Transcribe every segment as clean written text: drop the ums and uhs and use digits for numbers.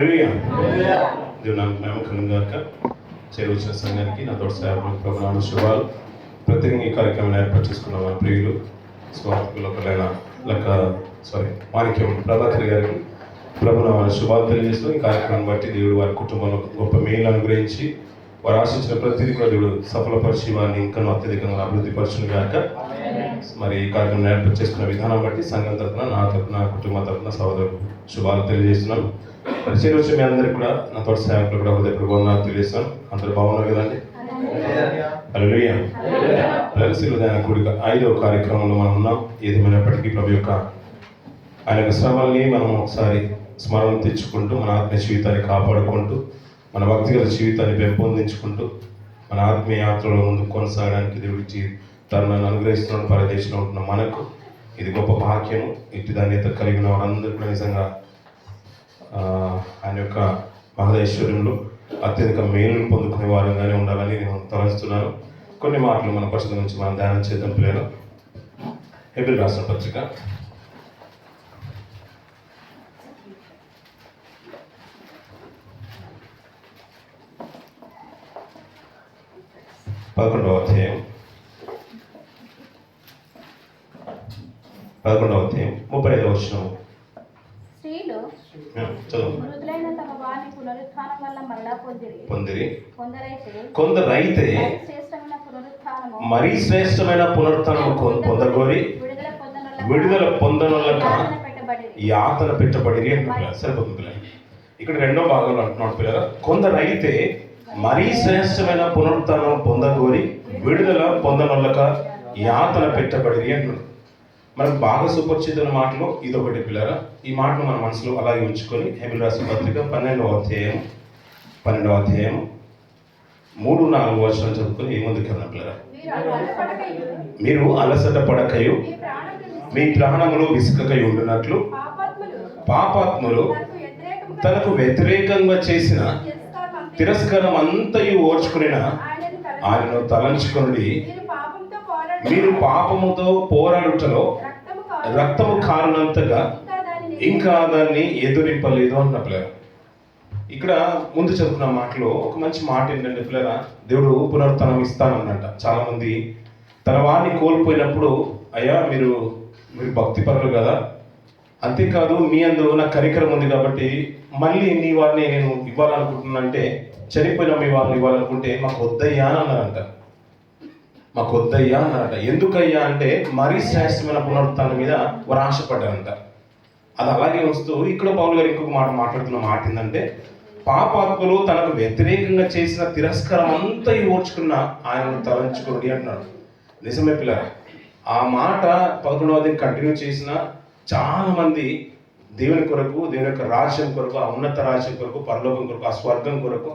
దేవుడు నాకు నమ్మకం గాక చేరువచ్చిన సంఘానికి నా తోటి సేవకులకు ప్రభునామ శుభాలు. ప్రత్యేకంగా ఈ కార్యక్రమం ఏర్పాటు చేసుకున్న మన ప్రియులు స్వార్థకులు ఒకరైన మాణిక్యం ప్రభాకర్ గారికి ప్రభునామ శుభాలు తెలియజేస్తూ ఈ కార్యక్రమం బట్టి దేవుడు వారి కుటుంబంలో గొప్ప మేలు అనుగ్రహించి వారు ఆశించిన ప్రతిదీ కూడా దేవుడు సఫలపరిచి వారిని ఇంకా అత్యధికంగా అభివృద్ధి పరచును గాక. మరి ఈ కార్యక్రమం ఏర్పాటు చేసుకున్న విధానం బట్టి సంఘం తరఫున నా తరఫున కుటుంబం తరఫున సహోదరు శుభాలు తెలియజేస్తున్నాను. పరిచయం వచ్చి మీ అందరికీ కూడా నా తోటి సేవకులు కూడా హృదయ బాగున్నారు తెలియజేస్తాను. అందరూ బాగున్నారు కదండి. హల్లెలూయా. కూడిక 5వ కార్యక్రమంలో మనం ఉన్నాం. ఏదేమైనప్పటికీ ప్రభు యొక్క ఆయన యొక్క శ్రమల్ని మనం ఒకసారి స్మరణ తెచ్చుకుంటూ మన ఆత్మీయ జీవితాన్ని కాపాడుకుంటూ మన వ్యక్తిగత జీవితాన్ని పెంపొందించుకుంటూ మన ఆత్మీయ యాత్రలో ముందుకు కొనసాగడానికి దేవుడి తరుణాన్ని అనుగ్రహిస్తున్నాడు. పరదేశంలో ఉంటున్న మనకు ఇది గొప్ప భాగ్యము. ఇటు ధాన్యత కలిగిన వారందరూ కూడా నిజంగా ఆయన యొక్క మహదైశ్వర్యంలో అత్యధిక మేలు పొందుకునే వారంగానే ఉండాలని నేను తలస్తున్నాను. కొన్ని మాటలు మన పరిస్థితి నుంచి మనం ధ్యానం చేద్దాం. పిల్లలు హెబ్రీయులకు రాసిన పత్రిక 11వ అధ్యాయం 35వ వచనం. కొందరైతే మరీ శ్రేష్టమైన పునరుత్థానము పొందగోరి విడుదల పొందనొల్లక యాతన పెట్టబడి సరిపోతుంది. ఇక్కడ రెండో భాగంలో అంటున్నాడు పిల్లలు, కొందరైతే మరీ శ్రేష్టమైన పునరుత్థానం పొందగోరి విడుదల పొందనొల్లక యాతన పెట్టబడి అంటున్నాడు. మనకు బాగా సుపరిచితమైన మాటలు ఇదొకటి పిల్లరా. ఈ మాటను మన మనసులో అలాగే ఉంచుకొని హెబ్రీయులకు రాసిన పత్రిక 12వ అధ్యాయం 3-4 వచనాలు చదువుకొని ఏముందుకన్నా పిల్లరా, మీరు అలసట పడకయు మీ ప్రాణములు విసుకకై ఉండునట్లు పాపాత్ములు తనకు వ్యతిరేకంగా చేసిన తిరస్కారం అంతయు ఓర్చుకునిన ఆయనను తలంచుకొని మీరు పాపముతో పోరాడుటలో రక్తము కారణంతగా ఇంకా దాన్ని ఎదురింపలేదు అన్న పిల్లరా. ఇక్కడ ముందు చదువుకున్న మాటలో ఒక మంచి మాట ఏంటంటే పిల్లరా, దేవుడు పునరుత్థానం ఇస్తానన్నట. చాలా మంది తన వారిని కోల్పోయినప్పుడు అయ్యా మీరు భక్తి పరులు కదా, అంతేకాదు మీ అందు నాకు కనికరం ఉంది కాబట్టి మళ్ళీ నీ వారిని నేను ఇవ్వాలనుకుంటున్నానంటే, చనిపోయిన మీ వారిని ఇవ్వాలనుకుంటే మాకు వద్దయ్యా అని అన్నారంట. మాకు వద్దయ్యా అన్నారట. ఎందుకయ్యా అంటే మరీ శ్రేష్టమైన పునరుత్థానం మీద వారు ఆశపడ్డారంట. అది అలాగే వస్తూ ఇక్కడ పౌలు గారు ఇంకొక మాట మాట్లాడుతున్న మాట ఏంటంటే, పాపాత్ములు తనకు వ్యతిరేకంగా చేసిన తిరస్కారం అంతా ఓర్చుకున్న ఆయనను తలంచుకోండి అంటున్నాడు. నిజమే పిల్లరా, ఆ మాట 11వ అధ్యాయం కంటిన్యూ చేసిన చాలా మంది దేవుని కొరకు, దేవుని యొక్క రాజ్యం కొరకు, ఆ ఉన్నత రాజ్యం కొరకు, పరలోకం కొరకు, ఆ స్వర్గం కొరకు,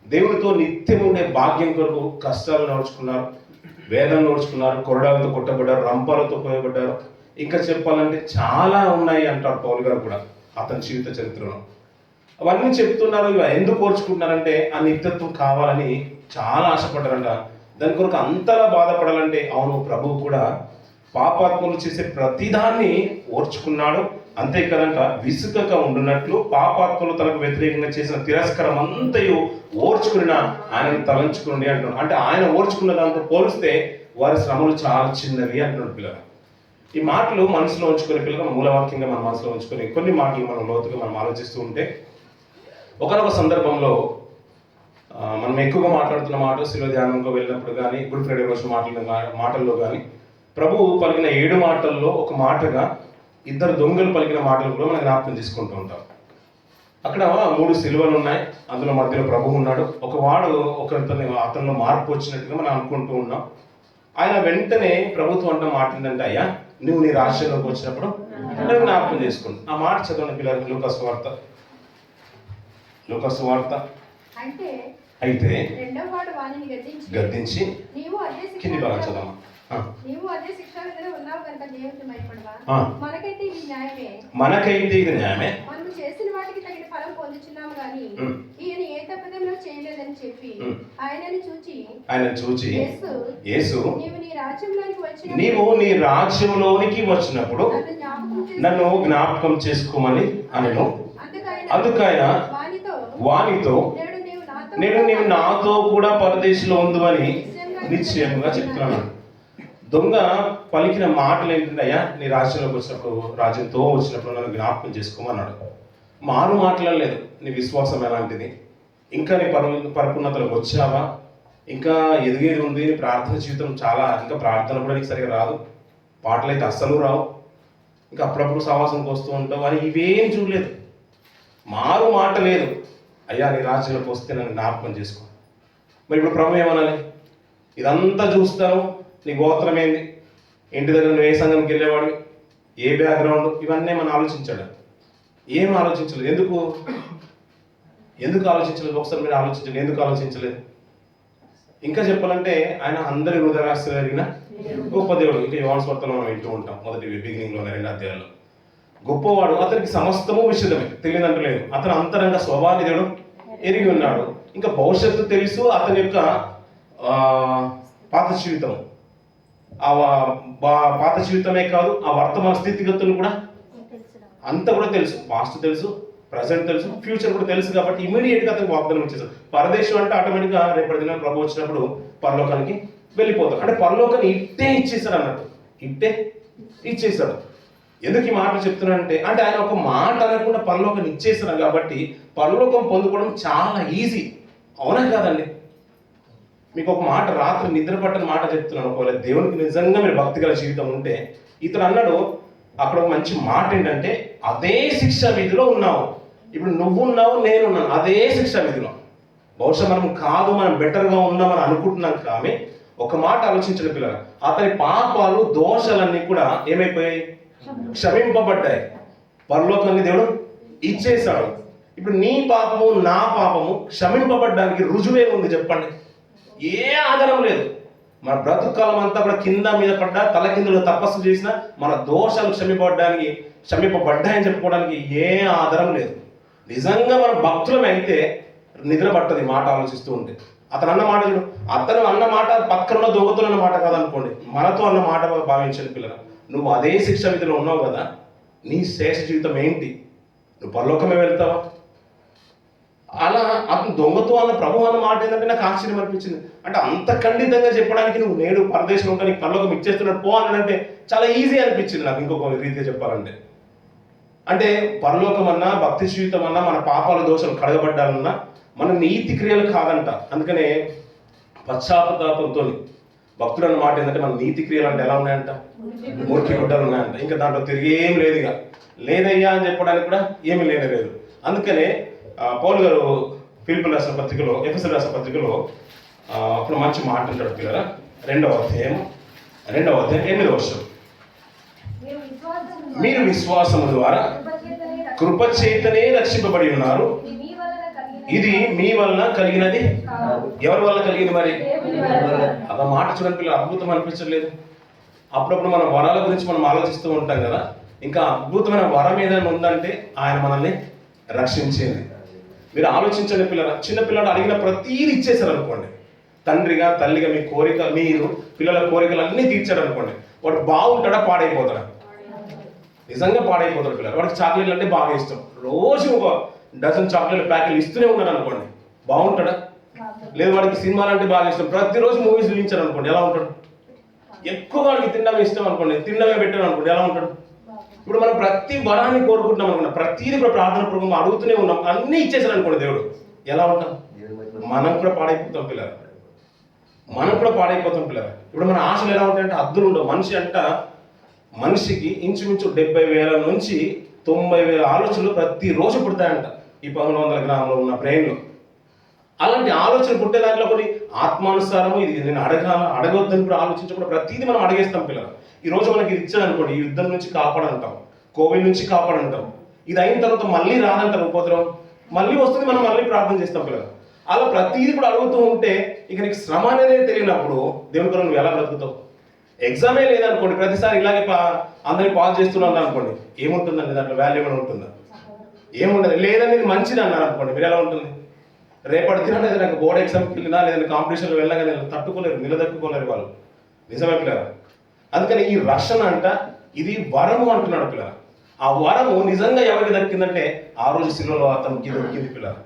దేవునితో నిత్యం ఉండే భాగ్యం కొరకు కష్టాలు నడుచుకున్నారు, వేదన నడుచుకున్నారు, కొరడాలతో కొట్టబడ్డారు, రంపాలతో పోయబడ్డారు. ఇంకా చెప్పాలంటే చాలా ఉన్నాయి అంటారు పౌలు గారు కూడా అతని జీవిత చరిత్రలో. అవన్నీ చెప్తున్నారు. ఇవి ఎందుకు కోర్చుకుంటున్నారంటే ఆ నిత్యత్వం కావాలని చాలా ఆశపడ్డారంట. దాని కొరకు అంతలా బాధపడాలంటే అవును, ప్రభువు కూడా పాపాత్ములు చేసే ప్రతిదాన్ని ఓర్చుకున్నాడు. అంతేకాదంట విసుకక ఉండునట్లు పాపాత్ములు తనకు వ్యతిరేకంగా చేసిన తిరస్కారం అంతయు ఓర్చుకున్న ఆయనను తలంచుకుని అంటున్నాడు. అంటే ఆయన ఓర్చుకున్న దాంతో పోలిస్తే వారి శ్రమలు చాలా చిన్నవి అంటున్నాడు పిల్లలు. ఈ మాటలు మనసులో ఉంచుకునే పిల్లలు మూలవాక్యంగా మన మనసులో ఉంచుకొని కొన్ని మాటలు మనం లోతుగా మనం ఆలోచిస్తూ ఉంటే, ఒకనొక సందర్భంలో మనం ఎక్కువగా మాట్లాడుతున్న మాట శిలువ ధ్యానంలో వెళ్ళినప్పుడు కానీ, గుడ్ ఫ్రైడే రోజు మాటల్లో కానీ ప్రభువు పలికిన 7 మాటల్లో ఒక మాటగా 2 దొంగలు పలికిన మాటలు కూడా మనం జ్ఞాపకం తీసుకుంటూ ఉంటాం. అక్కడ 3 సిలువలు ఉన్నాయి, అందులో మధ్యలో ప్రభువు ఉన్నాడు. ఒకవాడు అతనిలో మార్పు వచ్చినట్టుగా మనం అనుకుంటూ ఉన్నాం. ఆయన వెంటనే ప్రభుత్వం అంటే మాట ఏంటంటే, అయ్యా నువ్వు నీ రాష్ట్రంలోకి వచ్చినప్పుడు జ్ఞాపకం చేసుకుంటా. ఆ మాట చదవండి పిల్లలు. లూకా సువార్త అయితే గద్దించి కింది భాగం చదవమా. మనకైతే ఇది న్యాయమే, చేసిన వాటికి తగిన ఫలం పొందుచున్నాము గాని ఈయన ఏ తప్పిదములు చేయలేదని చెప్పి ఆయనను చూచి యేసు నీవు నీ రాజ్యంలోనికి వచ్చినప్పుడు నన్ను జ్ఞాపకం చేసుకోమని అనెను. అందుకైన వానితో నేను నీవు నాతో కూడా పరదేశంలో ఉందని నిశ్చయంగా చెప్తున్నాను. దొంగ పలికిన మాటలు ఏంటంటే, అయ్యా నీ రాజ్యంలోకి వచ్చినప్పుడు, రాజ్యంతో వచ్చినప్పుడు నన్ను జ్ఞాపకం చేసుకోమన్నాడు. మారు మాట్లాడలేదు. నీ విశ్వాసం ఎలాంటిది, ఇంకా నీ పరిపూర్ణతలకు వచ్చావా, ఇంకా ఎదిగేది ఉంది, నీ ప్రార్థన జీవితం చాలా, ఇంకా ప్రార్థన కూడా నీకు సరిగా రాదు, పాటలు అయితే అస్సలు రావు, ఇంకా అప్పుడప్పుడు సహవాసంకి వస్తూ ఉంటావు అని ఇవేం చూడలేదు. మారు మాట లేదు. అయ్యా నీ రాజ్యంలోకి వస్తే నన్ను జ్ఞాపకం చేసుకో. మరి ఇప్పుడు ప్రభు ఏమనాలి? ఇదంతా చూస్తాను, నీ గోత్రం ఏంది, ఇంటి దగ్గర నువ్వు ఏ సంఘంకి వెళ్ళేవాడు, ఏ బ్యాక్గ్రౌండ్, ఇవన్నీ మనం ఆలోచించాడు. ఏం ఆలోచించలేదు. ఎందుకు ఆలోచించలేదు? ఒకసారి మీరు ఆలోచించండి. ఎందుకు ఆలోచించలేదు? ఇంకా చెప్పాలంటే ఆయన అందరి హృదయరాశి జరిగిన గొప్ప దేవుడు. ఇంకా యోహాను సువార్తలో మనం వింటూ ఉంటాం, మొదటి బిగినింగ్లోనే 2 అధ్యాయాల్లో. గొప్పవాడు, అతనికి సమస్తము విషయమే, తెలియదంటలేదు. అతను అంతరంగ స్వభావి దేవుడు ఎరిగి ఉన్నాడు. ఇంకా భవిష్యత్తు తెలుసు. అతని యొక్క పాత జీవితం, ఆ పాత జీవితమే కాదు, ఆ వర్తమాన స్థితిగతులు కూడా అంతా కూడా తెలుసు. పాస్ట్ తెలుసు, ప్రజెంట్ తెలుసు, ఫ్యూచర్ కూడా తెలుసు. కాబట్టి ఇమీడియట్గా అతనికి వాగ్దానం ఇచ్చేసాడు. పరదేశం అంటే ఆటోమేటిక్గా రేపటి దిన ప్రభు వచ్చినప్పుడు పరలోకానికి వెళ్ళిపోతాడు. అంటే పరలోకాన్ని ఇట్టే ఇచ్చేసాడు అన్నట్టు, ఇట్టే ఇచ్చేసాడు. ఎందుకు ఈ మాటలు చెప్తున్నానంటే, అంటే ఆయన ఒక మాట అనకుండా పరలోకాన్ని ఇచ్చేసాడు కాబట్టి పరలోకం పొందుకోవడం చాలా ఈజీ. అవునా కాదండి? మీకు ఒక మాట, రాత్రి నిద్ర పట్టని మాట చెప్తున్నాను. ఒకవేళ దేవునికి నిజంగా మీరు భక్తి గల జీవితం ఉంటే, ఇతను అన్నాడు అక్కడ ఒక మంచి మాట ఏంటంటే, అదే శిక్షా విధిలో ఉన్నావు. ఇప్పుడు నువ్వు ఉన్నావు, నేనున్నాను, అదే శిక్షా విధిలో. బహుశా మనం కాదు, మనం బెటర్గా ఉన్నామని అనుకుంటున్నాం. కానీ ఒక మాట ఆలోచించిన పిల్లలు, అతని పాపాలు దోషాలన్నీ కూడా ఏమైపోయాయి? క్షమింపబడ్డాయి. పరలోకాన్ని దేవుడు ఇచ్చేశాడు. ఇప్పుడు నీ పాపము నా పాపము క్షమింపబడ్డానికి రుజువే ఉంది చెప్పండి? ఏ ఆధారం లేదు. మన బ్రతుకాలం అంతా కూడా కింద మీద పడ్డా, తల కిందలో తపస్సు చేసినా మన దోషాలు క్షమింపబడ్డాయని చెప్పుకోవడానికి ఏ ఆధారం లేదు. నిజంగా మన భక్తులం అయితే నిద్ర పట్టది మాట ఆలోచిస్తూ ఉంటే. అతను అన్న మాట చూడు, అతను అన్న మాట పక్కన దొంగతులు అన్న మాట కాదనుకోండి, మనతో అన్న మాట భావించండి పిల్లలు. నువ్వు అదే శిక్ష విధిలో ఉన్నావు కదా, నీ శేష జీవితం ఏంటి? నువ్వు పరలోకమే వెళ్తావా? అలా అతను దొంగతో అన్న ప్రభు అన్న మాట ఏంటంటే నాకు ఆశ్చర్యం అనిపించింది. అంటే అంత ఖండితంగా చెప్పడానికి నువ్వు నేడు పరదేశంలో ఉంటా, నీకు పరలోకం ఇచ్చేస్తున్నాడు పో అని అంటే చాలా ఈజీ అనిపించింది నాకు. ఇంకొక రీతిగా చెప్పాలంటే, అంటే పరలోకం అన్నా, భక్తి జీవితం అన్నా, మన పాపాల దోషాలు కడగబడ్డాలన్నా మన నీతి క్రియలు కాదంట. అందుకనే పశ్చాత్తాపంతో భక్తుడు అన్న మాట ఏంటంటే, మన నీతి క్రియలు అంటే ఎలా ఉన్నాయంట? మురికి గుడ్డలు ఉన్నాయంట. ఇంకా దాంట్లో తిరిగి ఏం లేదు, ఇక లేదయ్యా అని చెప్పడానికి కూడా ఏమీ లేదు. అందుకనే పౌలు గారు ఫిలిప్పీయులకు రాసిన పత్రికలో, ఎఫెసీయులకు రాసిన పత్రికలో అప్పుడు మంచి మాట అంటాడు పిల్లరా. 2వ అధ్యాయం 8వ వచనం, మీరు విశ్వాసము ద్వారా కృపచేతనే రక్షింపబడి ఉన్నారు, ఇది మీ వలన కలిగినది. ఎవరి వల్ల కలిగింది మరి? ఆ మాట చూడండి పిల్లలు, అద్భుతం అనిపించలేదు? అప్పుడప్పుడు మన వరాల గురించి మనం ఆలోచిస్తూ ఉంటాం కదా. ఇంకా అద్భుతమైన వరం ఏదైనా ఉందంటే ఆయన మనల్ని రక్షించేది. మీరు ఆలోచించండి పిల్లల, చిన్న పిల్లలు అడిగిన ప్రతీది ఇచ్చేసారు అనుకోండి. తండ్రిగా తల్లిగా మీ కోరిక, మీరు పిల్లల కోరికలు అన్నీ తీర్చాడు అనుకోండి. వాడు బాగుంటాడా పాడైపోతాడా? నిజంగా పాడైపోతాడు పిల్లలు. వాడికి చాక్లెట్లు అంటే బాగా ఇష్టం, రోజు ఒక డజన్ చాక్లెట్ ప్యాకెట్లు ఇస్తూనే ఉన్నాడు అనుకోండి, బాగుంటాడా? లేదు వాడికి సినిమాలు అంటే బాగా ఇష్టం, ప్రతిరోజు మూవీస్ చూపించారు అనుకోండి, ఎలా ఉంటాడు? ఎక్కువ వాడికి తినడం ఇష్టం అనుకోండి, తినడమే పెట్టాడు అనుకోండి, ఎలా ఉంటాడు? ఇప్పుడు మనం ప్రతి వరాన్ని కోరుకుంటున్నాం అనుకున్నాం, ప్రతిదీ కూడా ప్రార్థన పూర్వకంగా అడుగుతూనే ఉన్నాం, అన్నీ ఇచ్చేసాడు అనుకోండి దేవుడు, ఎలా ఉంటాం? మనం కూడా పాడైపోతాం పిల్లలు, ఇప్పుడు మన ఆశలు ఎలా ఉంటాయంటే అద్దులు ఉండవు. మనిషికి ఇంచుమించు 70,000 నుంచి 90,000 ఆలోచనలు ప్రతిరోజు పుడతాయంట ఈ 1100 గ్రాములు ఉన్న బ్రెయిన్లో. అలాంటి ఆలోచన పుట్టే దాంట్లో కొన్ని ఆత్మానుసారము, ఇది నేను అడగొద్దని కూడా ఆలోచించకుండా ప్రతిదీ మనం అడిగేస్తాం పిల్లలు. ఈ రోజు మనకి ఇది ఇచ్చాడు అనుకోండి, ఈ యుద్ధం నుంచి కాపాడంటాం, కోవిడ్ నుంచి కాపాడంటాం, ఇది అయిన తర్వాత మళ్ళీ రాదంటారు ఉపద్రవం, మళ్ళీ వస్తుంది, మనం మళ్ళీ ప్రార్థన చేస్తాం పిల్లలు. అలా ప్రతిదీ కూడా అడుగుతూ ఉంటే ఇక నీకు శ్రమ అనేది తెలియనప్పుడు దేవుని కొరకు నువ్వు ఎలా బ్రతుకుతావు? ఎగ్జామే లేదనుకోండి, ప్రతిసారి ఇలాగే అందరినీ పాస్ చేస్తున్నాను అనుకోండి, ఏముంటుందండి దాంట్లో? వాల్యూ ఏమైనా ఉంటుందా? ఏముండదు. లేదని ఇది మంచిది అన్నారు అనుకోండి, మీరు ఎలా ఉంటుంది? రేపటి దిన నాకు బోర్డ్ ఎగ్జామ్కి వెళ్ళినా లేదంటే కాంపిటీషన్లో వెళ్ళినా కానీ నిలదక్కుకోలేరు వాళ్ళు. నిజమే పిల్లలు. అందుకని ఈ రక్షణ అంట ఇది వరము అంటున్నాడు పిల్లలు. ఆ వరము నిజంగా ఎవరికి దక్కిందంటే ఆ రోజు శిలువలో అతనికి దొరికింది పిల్లలు.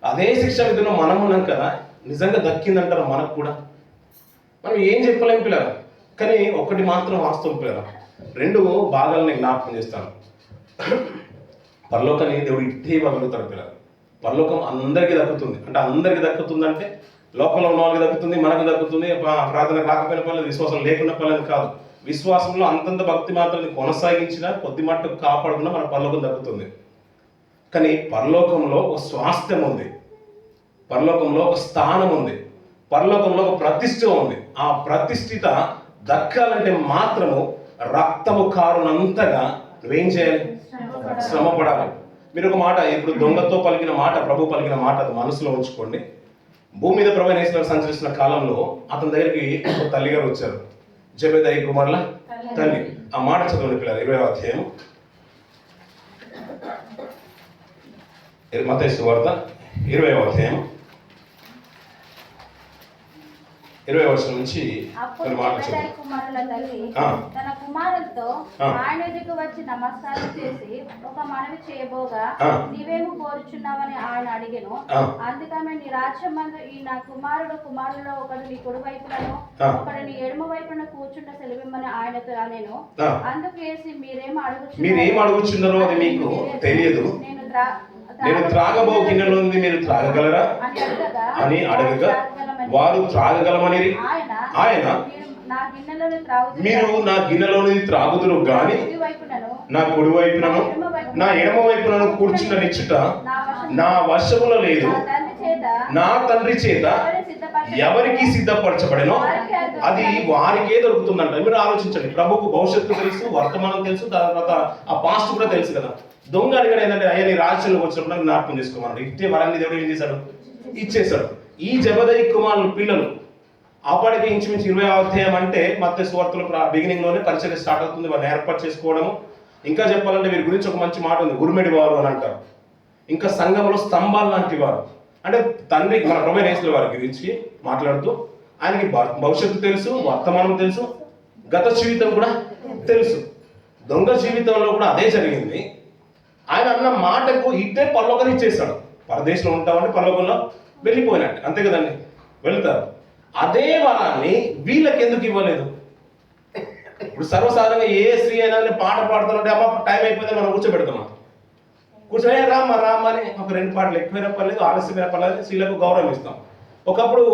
అదే శిక్ష విధిలో మనం ఉన్నాం కదా, నిజంగా దక్కిందంటారు మనకు కూడా. మనం ఏం చెప్పలేం పిల్లలు. కానీ ఒకటి మాత్రం వాస్తవం పిల్లలు, రెండు భాగాలని జ్ఞాపకం చేస్తాను. పరలోకాన్ని దేవుడు ఇట్టే ఇవ్వగలుగుతాడు పిల్లలు. పరలోకం అందరికీ దక్కుతుంది. అంటే అందరికీ దక్కుతుంది అంటే లోకంలో ఉన్న వాళ్ళకి దక్కుతుంది, మనకు దక్కుతుంది. ప్రార్థన రాకపోయిన పర్లేదు, విశ్వాసం లేకుండా పర్లేదు కాదు. విశ్వాసంలో అంతంత భక్తి మాత్రాన్ని కొనసాగించినా కొద్ది మట్టుకు కాపాడుకున్నా మన పరలోకం దక్కుతుంది. కానీ పరలోకంలో ఒక స్వాస్థ్యం ఉంది, పరలోకంలో ఒక స్థానం ఉంది, పరలోకంలో ఒక ప్రతిష్ఠ ఉంది. ఆ ప్రతిష్ఠిత దక్కాలంటే మాత్రము రక్తము కారునంతగా నువ్వేం చేయాలి? శ్రమ పడాలి. మీరు ఒక మాట, ఇప్పుడు దొంగతో పలికిన మాట ప్రభు పలికిన మాట, అది మనసులో ఉంచుకోండి. భూమి మీద ప్రభు యేసు సంచరిస్తున్న కాలంలో అతని దగ్గరికి ఒక తల్లిగారు వచ్చారు, జెబెదయి కుమారుల తల్లి. ఆ మాట చదవండి పిల్లలు, 20వ అధ్యాయం మత్తయి సువార్త 20వ అధ్యాయం 20వ వచనం నుంచి కొన్ని మాటలు చదవండి. కుమారుల తల్లి తన కుమారులతో ఆయన ఎదుగు వచ్చి నమస్కారం చేసి ఒక మనవి చేయబోగా, నీవేమో కోరుచున్నావని ఆయన అడిగెను. అందుకని నీ రాజ్యమందు ఈ నా కుమారులలో ఒకడు నీ కుడి వైపులను ఒకడు నీ ఎడమ వైపున కూర్చుంట సెలవిమ్మని ఆయనతో నేను. అందుకేసి మీరేం అడుగుచున్నారో అది మీకు తెలియదు, నేను త్రాగబో గిన్నెలో ఉంది, మీరు త్రాగగలరా అని అడగగా వారు త్రాగగలమని ఆయన, మీరు నా గిన్నెలోని త్రాగుదురు గాని నా కుడి వైపునను నా ఎడమ వైపునను కూర్చుండనిచ్చుట నా వశములో లేదు. నా తండ్రి చేత ఎవరికి సిద్ధపరచబడేనో అది వారికే దొరుకుతుందంట. మీరు ఆలోచించండి, ప్రభుకు భవిష్యత్తు తెలుసు, వర్తమానం తెలుసు, తర్వాత ఆ పాస్ట్ కూడా తెలుసు కదా. దొంగ అడిగాడు ఏంటంటే, అయ్యా నీ రాజ్యంలోకి వచ్చినప్పుడు జ్ఞాపకం చేసుకోమన్నాడు. ఇట్టే వరాన్ని దేవుడు ఏం చేశాడు? ఇచ్చేశాడు. ఈ జెబెదయి కుమారుల పిల్లలు అప్పటికి ఇంచుమించు 20వ అధ్యాయం అంటే మత్తయి సువార్తలో బిగినింగ్ లోనే పరిచయం స్టార్ట్ అవుతుంది. వారిని ఏర్పాటు చేసుకోవడము. ఇంకా చెప్పాలంటే వీరి గురించి ఒక మంచి మాట ఉంది, ఉరిమెడి వారు అని అంటారు. ఇంకా సంఘంలో స్తంభాలు లాంటి వారు. అంటే తండ్రి మన ప్రభువైన యేసు వారి గురించి మాట్లాడుతూ ఆయనకి భవిష్యత్తు తెలుసు, వర్తమానం తెలుసు, గత జీవితం కూడా తెలుసు. దొంగ జీవితంలో కూడా అదే జరిగింది. ఆయన అన్న మాటకు ఇట్టే పరలోకాన్ని ఇచ్చేస్తాడు. పరదేశంలో ఉంటామంటే పరలోకంలో వెళ్ళిపోయినట్టు, అంతే కదండి, వెళ్తారు. అదే వరాన్ని వీళ్ళకి ఎందుకు ఇవ్వలేదు? ఇప్పుడు సర్వసాధారణంగా ఏ స్త్రీ అయినా పాట పాడుతారంటే అమ్మ టైం అయిపోతే మనం కూర్చోబెడతాం. కూర్చొని రామ్మ అని ఒక 2 పాటలు ఎక్కువైనా పర్లేదు, ఆలస్యమైన పర్లేదు, స్త్రీలకు గౌరవం ఇస్తాం. ఒకప్పుడు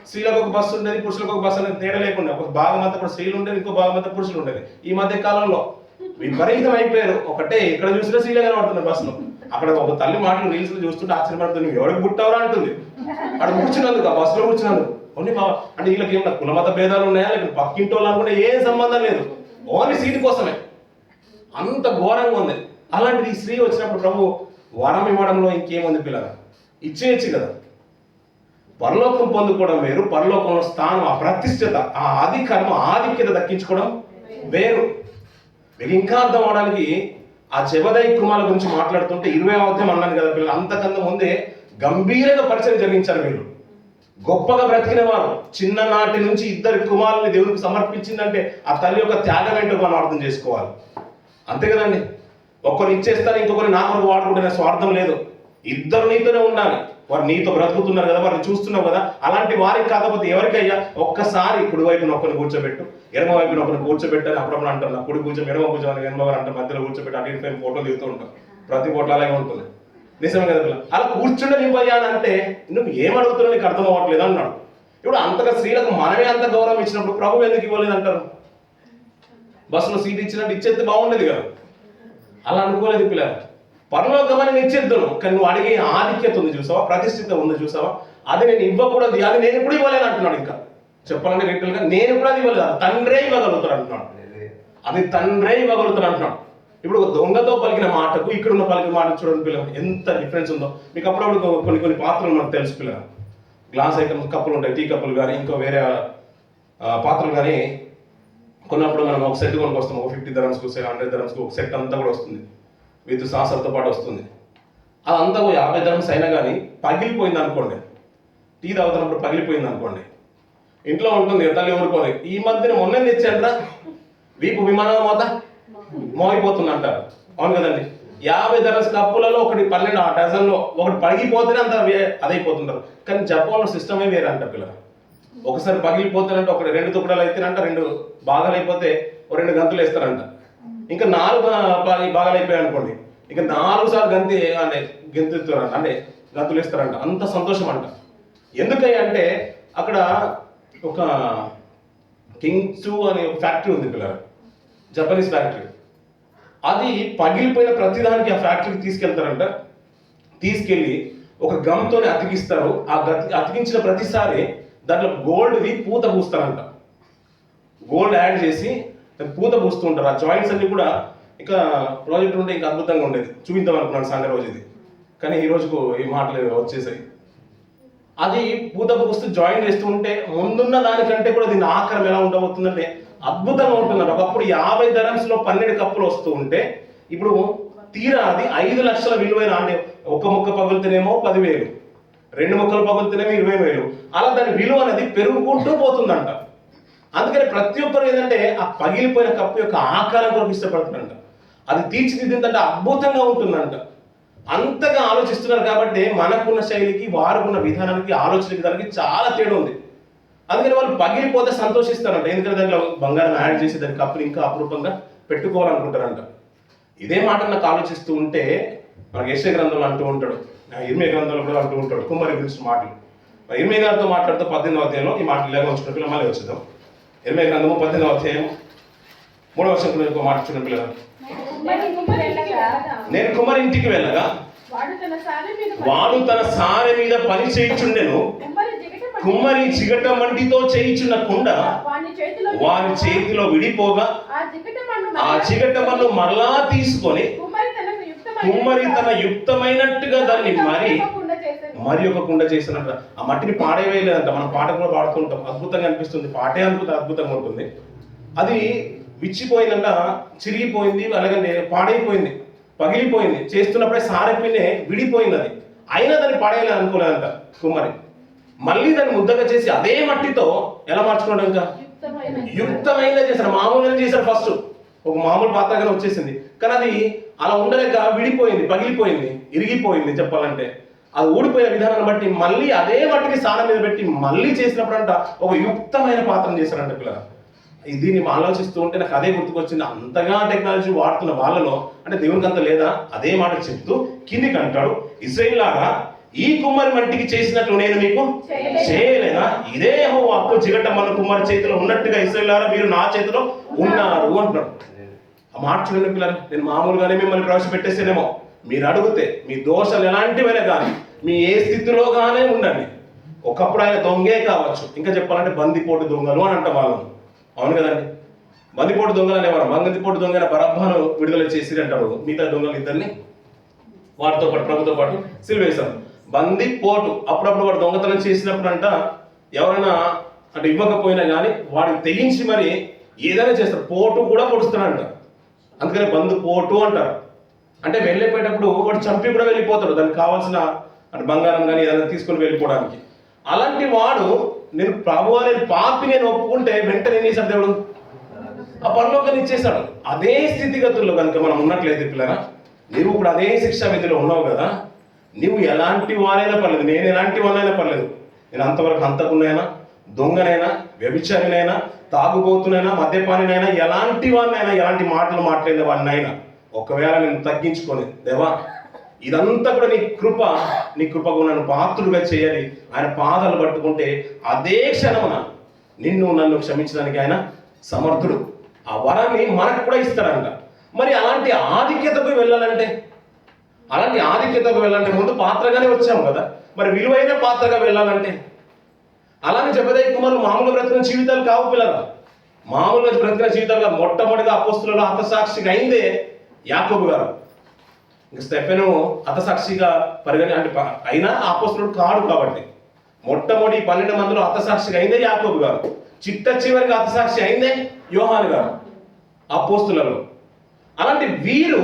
స్త్రీలకు ఒక బస్సు ఉండేది, పురుషులకు ఒక బస్సు అనేది తేడా లేకుండా ఒక భాగం అంతా కూడా స్త్రీలు ఉండేది, ఇంకో భాగం అంతా పురుషులు ఉండేది. ఈ మధ్య కాలంలో విపరీతం అయిపోయారు. ఒకటే ఎక్కడ చూసినా స్త్రీలే కనబడుతున్నారు బస్సులో. అక్కడ ఒక తల్లి మాటలు రీల్స్ లో చూస్తుంటే ఆశ్చర్యపడుతుంది, నువ్వు ఎవరికి పుట్టావరా అంటుంది. అక్కడ కూర్చున్నందుకు, ఆ బస్సులో కూర్చున్నందుకు. ఓన్లీ అంటే వీళ్ళకి ఏమన్నా కులమత భేదాలు ఉన్నాయా, లేకపోతే పక్కింటి వాళ్ళు అనుకుంటే ఏం సంబంధం లేదు, ఓన్లీ సీటు కోసమే. అంత ఘోరంగా ఉంది. అలాంటిది ఈ స్త్రీ వచ్చినప్పుడు ప్రభు వరం ఇవ్వడంలో ఇంకేముంది పిల్లలు? ఇచ్చేయచ్చు కదా. పరలోకం పొందుకోవడం వేరు, పరలోకంలో స్థానం, ఆ ప్రతిష్టత, ఆ అధికారం, ఆధిక్యత దక్కించుకోవడం వేరు. మీకు ఇంకా అర్థం అవడానికి ఆ జెబెదయి కుమారుల గురించి మాట్లాడుతుంటే 20వ అధ్యాయం అన్నాను కదా పిల్లలు, అంతకన్నా ముందే గంభీరంగా పరిచయం జరిగించారు. వీళ్ళు గొప్పగా బ్రతికిన వారు. చిన్ననాటి నుంచి 2 కుమారుల్ని దేవునికి సమర్పించిందంటే ఆ తల్లి యొక్క త్యాగం ఏంటో మనం అర్థం చేసుకోవాలి, అంతే కదండి. ఒక్కరు ఇచ్చేస్తారు, ఇంకొకరు నా కొరకు వాడుకుంటున్న స్వార్థం లేదు. 2 నీతోనే ఉండాలి. వారు నీతో బ్రతుకుతున్నారు కదా, వారిని చూస్తున్నావు కదా. అలాంటి వారికి కాకపోతే ఎవరికయ్యా? ఒక్కసారి కుడి వైపున ఒకరిని కూర్చోబెట్టు, ఎడమ వైపున ఒకరిని కూర్చోబెట్టని అప్పుడప్పుడు అంటారు. నా కుడి కూర్చో, ఎడమ కూర్చో, ఎడమ అంటే మధ్యలో కూర్చోబెట్టి అటు ఇటు ఫోటోలు దిగుతూ ఉంటాం. ప్రతి ఫోటో అలాగే ఉంటుంది. నిజమే కదా పిల్ల. అలా కూర్చుండే నివ్వయ్యా అని అంటే నువ్వు ఏమడుగుతున్నావు, నీకు అర్థం అవ్వట్లేదు అన్నాడు. ఇప్పుడు అంతగా స్త్రీలకు మనమే అంత గౌరవం ఇచ్చినప్పుడు ప్రభు ఎందుకు ఇవ్వలేదు అంటారు? బస్సులో సీట్ ఇచ్చినట్టు ఇచ్చేస్తే బాగుండేది కదా. అలా అనుకోలేదు పిల్లలు. పరలోకమని నిశ్చిద్దును, కానీ నువ్వు అడిగే ఆధిక్యత ఉంది చూసావా, ప్రతిష్ఠిత ఉంది చూసావా, అది నేను ఇవ్వకూడదు, అది నేను ఎప్పుడు ఇవ్వలేను అంటున్నాడు. ఇంకా చెప్పాలంటే లిటరల్గా నేను కూడా అది ఇవ్వలేదు, తండ్రే ఇవ్వగలుగుతాడు అంటున్నాడు. అది తండ్రే ఇవ్వగలుగుతాడు అంటున్నాడు. ఇప్పుడు ఒక దొంగతో పలికిన మాటకు ఇక్కడ ఉన్న పలికిన మాట చూడండి పిల్లలు, ఎంత డిఫరెన్స్ ఉందో. మీకు అప్పుడప్పుడు కొన్ని పాత్రలు మనకు తెలుసు పిల్లలు. గ్లాస్ ఐటమ్స్ కప్పులు ఉంటాయి, టీ కప్పులు కానీ ఇంకా వేరే పాత్రలు కానీ కొన్నప్పుడు మనం ఒక సెట్ కొనుక్కొస్తాం. ఒక 50 dirhamsకు 100 dirhamsకు ఒక సెట్ అంతా కూడా వస్తుంది, విత్ సాసర్తో పాటు వస్తుంది. అదంతా 50 dirhams అయినా కానీ పగిలిపోయింది అనుకోండి, టీ తాగుతున్నప్పుడు పగిలిపోయింది అనుకోండి, ఇంట్లో ఉంటుంది తల్లి ఊరుకోని. ఈ మధ్యన మొన్న తెచ్చాడ్రా వీపు విమానం మోత మోగిపోతుంది అంటారు. అవును కదండి. 50 ధరస్ కప్పులలో ఒకటి 12 ఆ డజన్లో ఒకటి పగిలిపోతేనే అంత అదైపోతుంటారు. కానీ జపాన్లో సిస్టమే వేరే అంట పిల్లలు. ఒకసారి పగిలిపోతారంటే ఒకటి 2 తుక్కడాలు అయితేనంట 2 భాగాలు అయిపోతే 2 గంతులు వేస్తారంట. ఇంకా 4 భాగాలు అయిపోయాయి అనుకోండి, ఇంకా 4 సార్లు గెంతుతారంట, అంటే గంతులు వేస్తారంట. అంత సంతోషం అంట. ఎందుకయ్యా అంటే అక్కడ ఒక కింగ్చు అనే ఒక ఫ్యాక్టరీ ఉంది పిల్లలు, జపనీస్ ఫ్యాక్టరీ. అది పగిలిపోయిన ప్రతిదానికి ఆ ఫ్యాక్టరీకి తీసుకెళ్తారంట. తీసుకెళ్ళి ఒక గమ్తోనే అతికిస్తారు. ఆ అతికించిన ప్రతిసారి దాంట్లో గోల్డ్ది పూత పూస్తారంట. గోల్డ్ యాడ్ చేసి పూత పూస్తూ ఉంటారు. ఆ జాయింట్స్ అన్ని కూడా ఇక ప్రాజెక్ట్ ఉంటే ఇంకా అద్భుతంగా ఉండేది. చూపిద్దాం అనుకున్నాను సండే రోజు ఇది, కానీ ఈ రోజుకు ఈ మాటలు వచ్చేసాయి. అది పూత పూస్తూ జాయిన్ చేస్తూ ఉంటే ముందున్న దానికంటే కూడా దీని ఆకారం ఎలా ఉండబోతుందంటే అద్భుతంగా ఉంటుందంట. ఒకప్పుడు 50 dirhamsలో 12 కప్పులు వస్తూ ఉంటే ఇప్పుడు తీరా అది 5 లక్షల విలువైన, అంటే ఒక ముక్క పగులుతేనేమో 10,000, 2 ముక్కలు పగులుతేనేమో 20,000, అలా దాని విలువ అనేది పెరుగుకుంటూ పోతుందంట. అందుకని ప్రతి ఒక్కరు ఏంటంటే ఆ పగిలిపోయిన కప్పు యొక్క ఆకారం కొరకు ఇష్టపడుతుందంట. అది తీర్చిదిద్దిందంటే అద్భుతంగా ఉంటుందంట. అంతగా ఆలోచిస్తున్నారు కాబట్టి మనకున్న శైలికి వారుకున్న విధానానికి ఆలోచన విధానానికి చాలా తేడా ఉంది. అందుకని వాళ్ళు పగిలిపోతే సంతోషిస్తారంట. ఎందుకంటే దాంట్లో బంగారం యాడ్ చేసి దాని కప్పుని ఇంకా అపురూపంగా పెట్టుకోవాలనుకుంటారంట. ఇదే మాట నాకు ఆలోచిస్తూ ఉంటే మనకి యెషయా గ్రంథంలో అంటూ ఉంటాడు, ఇర్మియా గ్రంథంలో కూడా అంటూ ఉంటాడు కుమ్మరి గురించి మాటలు. ఇర్మియా గారితో మాట్లాడుతూ 18వ అధ్యాయంలో ఈ మాటలు ఇలాగ వచ్చిన పిల్లలు మళ్ళీ వచ్చేద్దాం. ఇర్మియా గ్రంథము 18వ అధ్యాయం 3వ వచనంలో మాట చూడండి పిల్లలు. నేను కుమ్మరి ఇంటికి వెళ్ళగా వాడు తన సారె మీద పని చేయుచుండెను. కుమ్మరి చిగట మంటితో చేయుచున్న కుండ వారి చేతిలో విడిపోగా ఆ చిగట మన్ను మరలా తీసుకొని కుమ్మరి తన యుక్తమైనట్టుగా దాన్ని మరి ఒక కుండ చేసినట్టు. ఆ మట్టిని పాడేవేయలేదంట. మనం పాట కూడా పాడుతుంటాం, అద్భుతంగా అనిపిస్తుంది. పాటే అద్భుతంగా ఉంటుంది. అది విచ్చిపోయిందంట, చిరిగిపోయింది, అలాగే పాడైపోయింది, పగిలిపోయింది. చేస్తున్నప్పుడే సారెపినే విడిపోయింది. అది అయినా దాన్ని పాడేయాలని అనుకోలేదంట కుమ్మరి. మళ్ళీ దాన్ని ముద్దగా చేసి అదే మట్టితో ఎలా మార్చుకున్నాడు, ఇంకా యుక్తమైనది చేశారు. మామూలుగా చేశారు. ఫస్ట్ ఒక మామూలు పాత్రగానే వచ్చేసింది, కానీ అది అలా ఉండలేక విడిపోయింది, పగిలిపోయింది, ఇరిగిపోయింది. చెప్పాలంటే అది ఊడిపోయిన విధానాన్ని బట్టి మళ్ళీ అదే మట్టిని సారం మీద పెట్టి మళ్ళీ చేసినప్పుడు అంట ఒక యుక్తమైన పాత్రను చేశారంట పిల్లలు. దీన్ని ఆలోచిస్తూ ఉంటే నాకు అదే గుర్తుకొచ్చింది. అంతగా టెక్నాలజీ వాడుతున్న వాళ్ళలో అంటే దేవునికి అంత లేదా? అదే మాట చెప్తూ కిందికి అంటాడు, ఇశ్రాయేలు లాగా ఈ కుమ్మరి మట్టికి చేసినట్లు నేను మీకు చేయలేదా? ఇదే అప్పు చిగట మన కుమ్మరి చేతిలో ఉన్నట్టుగా ఇశ్రాయేలు లాగా మీరు నా చేతిలో ఉన్నారు అంటాడు. ఆ మాట చూడండి పిల్లలు. నేను మామూలుగానే మిమ్మల్ని ప్రవేశపెట్టేసేనేమో, మీరు అడిగితే మీ దోషాలు ఎలాంటివైనా కానీ మీ ఏ స్థితిలో గానే ఉండండి. ఒకప్పుడు ఆయన దొంగే కావచ్చు, ఇంకా చెప్పాలంటే బందిపోటు దొంగలు అని అంటాం వాళ్ళను. అవును కదండి. బందిపోటు దొంగలు అనేవారు. బందిపోటు దొంగ బరబ్బను విడుదల చేసి అంటారు. మిగతా దొంగలు ఇద్దరిని వాటితో పాటు ప్రభుతో పాటు సిలువేశారు. బందిపోటు అప్పుడప్పుడు వాడు దొంగతనం చేసినప్పుడు అంట ఎవరైనా అంటే ఇవ్వకపోయినా కానీ వాడికి తెగించి మరి ఏదైనా చేస్తారు. పోటు కూడా పొడుస్తాడంట. అందుకని బందిపోటు అంటారు. అంటే వెళ్ళిపోయేటప్పుడు వాడు చంపి కూడా వెళ్ళిపోతాడు, దానికి కావాల్సిన అంటే బంగారం కానీ ఏదైనా తీసుకొని వెళ్ళిపోవడానికి. అలాంటి వాడు నేను ప్రభువా నేను పాపి నేను ఒప్పుకుంటే వెంటనే ఏం చేశాడు దేవుడు? ఆ పరలోకాన్ని ఇచ్చేశాడు. అదే స్థితిగతుల్లో కనుక మనం ఉన్నట్లయితే పిల్లరా, నువ్వు ఇప్పుడు అదే శిక్షా విధిలో ఉన్నావు కదా, నువ్వు ఎలాంటి వారైనా పర్లేదు, నేను ఎలాంటి వానైనా పర్లేదు, నేను అంతవరకు హంతకునైనా, దొంగనైనా, వ్యభిచారినైనా, తాగుబోతునైనా, మద్యపానినైనా, ఎలాంటి వాడినైనా, ఎలాంటి మాటలు మాట్లాడిన వాడినైనా ఒకవేళ నేను తగ్గించుకొని దేవా ఇదంతా కూడా నీ కృపకు నన్ను పాత్రుడుగా చేయాలి, ఆయన పాదాలు పట్టుకుంటే అదే క్షణమున నన్ను క్షమించడానికి ఆయన సమర్థుడు. ఆ వరాన్ని మనకు కూడా ఇస్తాడంట. మరి అలాంటి ఆధిక్యతకు వెళ్ళాలంటే ముందు పాత్రగానే వచ్చాము కదా, మరి విలువైన పాత్రగా వెళ్ళాలంటే అలానే జబెదయి కుమారులు మామూలుగా బ్రతికిన జీవితాలు కావు పిల్లరా. మామూలుగా బ్రతికిన జీవితాలు కాదు. మొట్టమొదటిగా అపోస్తులలో హతసాక్షిగా అయిందే యాకోబు గారు. ఇంకా స్టెఫెను హతసాక్షిగా అంటే అయినా అపోస్తులుడు కాడు కాబట్టి మొట్టమొదటి 12 మందిలో హతసాక్షిగా అయిందే యాకోబు గారు. చిట్ట చివరికి హతసాక్షి అయిందే యోహాను గారు అపోస్తులలో. అలాంటి వీరు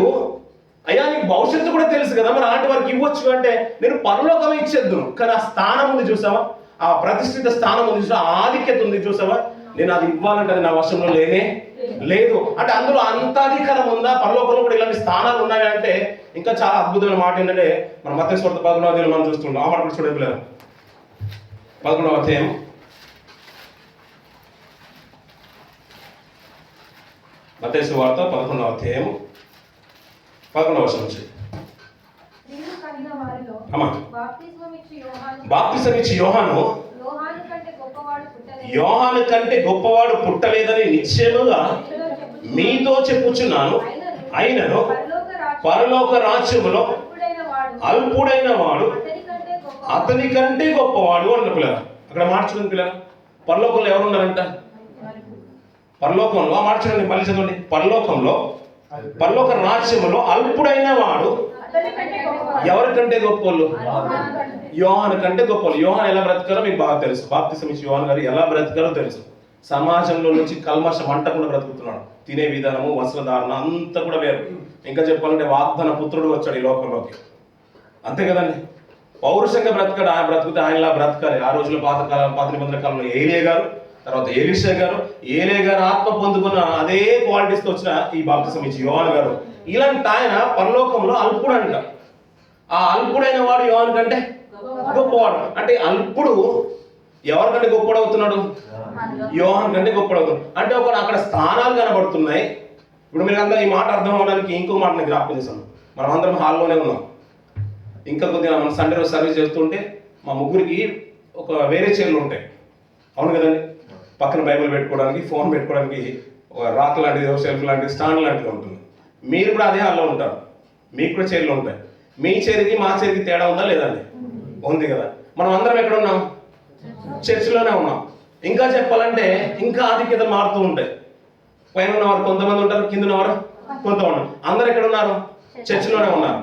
అయ్యా నీకు భవిష్యత్తు కూడా తెలుసు కదా, మరి అలాంటి వారికి ఇవ్వచ్చు అంటే నేను పరలోకమే ఇచ్చేద్దును. కానీ ఆ స్థానం ఉంది చూసావా, ఆ ప్రతిష్ఠిత స్థానం ఉంది చూసావా, ఆధిక్యత ఉంది చూసావా, నేను అది ఇవ్వాలంటే అది నా వశంలో లేనే లేదు. అంటే అందులో అంత అధికారం ఉందా? పరలోకంలో కూడా ఇలాంటి స్థానాలు ఉన్నాయి అంటే ఇంకా చాలా అద్భుతమైన మాట ఏంటంటే మన మత్తయి సువార్త 11వ అధ్యాయం మనం చూస్తుంటాం. ఆ మాట కూడా చూడండి పిల్లలు. 11వ అధ్యాయం మత్తయి సువార్త 11వ అధ్యాయం 11వ వచనం నుంచి. స్త్రీలు కనిన వారిలో అమ్మా, బాప్తిస్మం ఇచ్చి యోహాను యోహాను కంటే గొప్పవాడు పుట్టలేదని నిశ్చయముగా మీతో చెప్పుచున్నాను. అయినను పరలోక రాజ్యములో అల్పుడైన వాడు అతని కంటే గొప్పవాడు అన్న పిల్లలు. అక్కడ మార్చుకుని పిల్లలు, పరలోకంలో ఎవరు ఉన్నారంట? పరలోకంలో మార్చండి, మళ్ళీ చదవండి. పరలోక రాజ్యములో అల్పుడైన వాడు ఎవరికంటే గొప్పవాళ్ళు? యోహాను కంటే గొప్పవాళ్ళు. యోహాను ఎలా బ్రతికారో మీకు బాగా తెలుసు. బాప్తిసం ఇచ్చి యోహాను గారు ఎలా బ్రతికారో తెలుసు. సమాజంలో నుంచి కల్మషం అంటకుండా బ్రతుకుతున్నాడు. తినే విధానము, వస్త్రధారణ అంతా కూడా వేరు. ఇంకా చెప్పాలంటే వాగ్దాన పుత్రుడు వచ్చాడు ఈ లోకంలోకి, అంతే కదండి. పౌరుషంగా బ్రతకాడు. ఆయన బ్రతుకుతే ఆయనలా బ్రతకాలి. ఆ రోజుల్లో పాత నిబంధన కాలంలో ఏలియా గారు, తర్వాత ఎలీషా గారు, ఏలియా గారు ఆత్మ పొందుకున్న అదే క్వాలిటీస్తో వచ్చిన ఈ బాప్తిసం ఇచ్చి యోహాను గారు, ఇలాంటి ఆయన పరలోకంలో అల్పుడు అంట. ఆ అల్పుడైన వాడు యోహాను కంటే గొప్పవాడు. అంటే అల్పుడు ఎవరికంటే గొప్పవాడు అవుతున్నాడు? యోహాను కంటే గొప్పవాడు అవుతున్నాడు. అంటే అక్కడ స్థానాలు కనబడుతున్నాయి. ఇప్పుడు మీరు అందరూ ఈ మాట అర్థం అవడానికి ఇంకో మాట నేను జ్ఞాపకం చేశాను. మనం అందరం హాల్లోనే ఉన్నాం. ఇంకా కొద్దిగా మనం సండే రోజు సర్వీస్ చేస్తుంటే మా ముగ్గురికి ఒక వేరే చైర్లు ఉంటాయి, అవును కదండి. పక్కన బైబిల్ పెట్టుకోవడానికి, ఫోన్ పెట్టుకోవడానికి ఒక రాక్ లాంటిది, షెల్ఫ్ లాంటిది, స్టాండ్ లాంటిది ఉంటుంది. మీరు కూడా అదే హాల్లో ఉంటారు, మీకు కూడా చైర్లు ఉంటాయి. మీ చైర్కి మా చైర్కి తేడా ఉందా లేదండి? ఉంది కదా. మనం అందరం ఎక్కడ ఉన్నాం? చర్చిలోనే ఉన్నాం. ఇంకా చెప్పాలంటే ఇంకా ఆధిక్యత మారుతూ ఉంటాయి. పైన ఉన్నవారు కొంతమంది ఉంటారు, కింద ఉన్నవారు కొంతమంది. అందరు ఎక్కడ ఉన్నారు? చర్చిలోనే ఉన్నారు.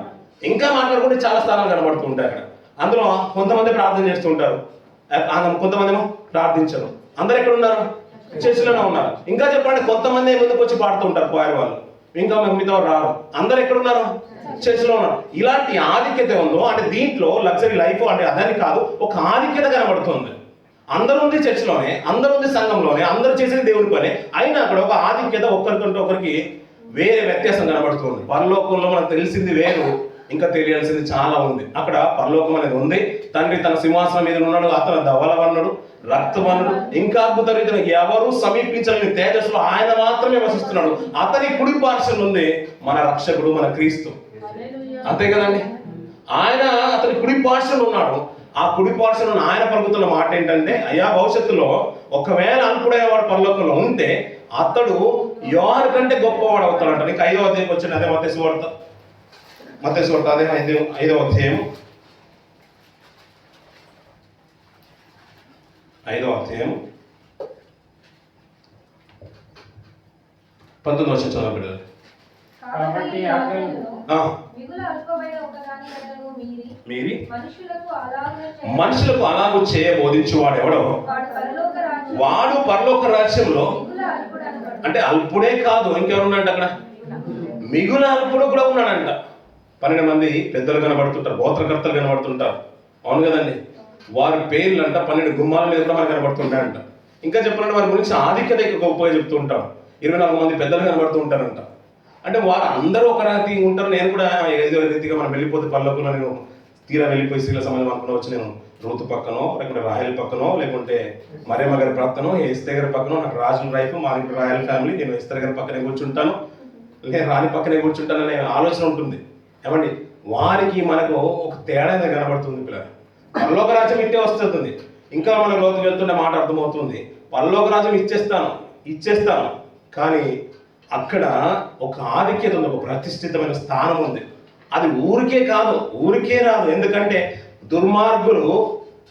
ఇంకా మాట్లాడుకుంటే చాలా స్థానాలు కనబడుతూ ఉంటాయి అక్కడ. అందులో కొంతమంది ప్రార్థన చేస్తూ ఉంటారు, కొంతమంది ఏమో ప్రార్థించరు. అందరు ఎక్కడ ఉన్నారు? చర్చిలోనే ఉన్నారు. ఇంకా చెప్పండి, కొంతమంది ముందుకు వచ్చి పాడుతూ ఉంటారు పోయారు వాళ్ళు, ఇంకా మిగతా రారు. అందరు ఎక్కడ ఉన్నారు? చర్చిలో ఉన్నారు. ఇలాంటి ఆధిక్యత ఉందో అంటే దీంట్లో లగ్జరీ లైఫ్ అంటే అదని కాదు, ఒక ఆధిక్యత కనబడుతుంది. అందరూ ఉంది చర్చిలోనే, అందరూ ఉంది సంఘంలోనే, అందరూ చేసేది దేవుడి పనే, అయినా అక్కడ ఒక ఆధిక్యత ఒకరికంటే ఒకరికి వేరే వ్యత్యాసం కనబడుతుంది. పరలోకంలో మనకు తెలిసింది వేరు, ఇంకా తెలియాల్సింది చాలా ఉంది. అక్కడ పరలోకం అనేది ఉంది. తండ్రి తన సింహాసనం మీద ఉన్నాడు, అతను ధవలవర్ణుడు, రక్తవర్ణుడు, ఇంకా అద్భుత రీతిలో ఎవరు సమీపించలేని తేజస్సులో ఆయన మాత్రమే వసిస్తున్నాడు. అతని కుడి పార్శ్వం ఉంది మన రక్షకుడు, మన క్రీస్తు, అంతే కదండి. ఆయన అతని కుడి పార్శ్వం ఉన్నాడు. ఆ కుడి పార్శ్వం ఆయన పలుకుతున్న మాట ఏంటంటే, అయ్యా భవిష్యత్తులో ఒకవేళ అల్పుడైన వాడు పరలోకంలో ఉంటే అతడు యోహాను కంటే గొప్పవాడు అవుతాడంట. నీకు 5వ అధ్యాయం వచ్చింది, అదే మత్తయి సువార్త అదే 5వ అధ్యాయం 19వ వచనం చదవండి. మీరి మనుషులకు అలాగూ చేయ బోధించువాడు ఎవడో వాడు పరలోక రాజ్యంలో, అంటే అల్పుడే కాదు, ఇంకెవరున్నాడు అక్కడ? మిగుల అల్పుడు కూడా ఉన్నాడంట. 12 మంది పెద్దలు కనబడుతుంటారు, గోత్రకర్తలు కనబడుతుంటారు, అవును కదండి. వారి పేర్లు అంట 12 గుమ్మాల మీద కూడా మనకు కనబడుతుంటాయంట. ఇంకా చెప్పాలంటే వారి గురించి ఆధిక్యత గొప్పగా చెప్తూ ఉంటారు. 24 మంది పెద్దలు కనబడుతూ ఉంటారంట. అంటే వారు అందరూ ఒక రీతి ఉంటారు. నేను కూడా ఏదో రీతిగా మనం వెళ్ళిపోతే పల్లకులో నేను తీరా వెళ్ళిపోయి స్త్రీల సమాజం అనుకుని వచ్చి నేను రూతు పక్కనో, లేకుంటే రాయల్ పక్కనో, లేకుంటే మరియమ్మ గారి పక్కనో, ఎస్తేర్ గారి పక్కనో, నాకు రాజుల రైఫ్, మా ఇంట్లో రాయల్ ఫ్యామిలీ, నేను ఎస్తేర్ గారి పక్కనే కూర్చుంటాను, నేను రాణి పక్కనే కూర్చుంటాను అనే ఆలోచన ఉంటుంది. ఏమండి, వారికి మనకు ఒక తేడా అనేది కనబడుతుంది పిల్లలు. పరలోక రాజ్యం ఇట్టే వస్తుంది. ఇంకా మన లోతు వెళ్తుండే మాట అర్థమవుతుంది. పరలోక రాజ్యం ఇచ్చేస్తాను కానీ అక్కడ ఒక ఆధిక్యత ఉంది, ఒక ప్రతిష్ఠితమైన స్థానం ఉంది. అది ఊరికే రాదు. ఎందుకంటే దుర్మార్గులు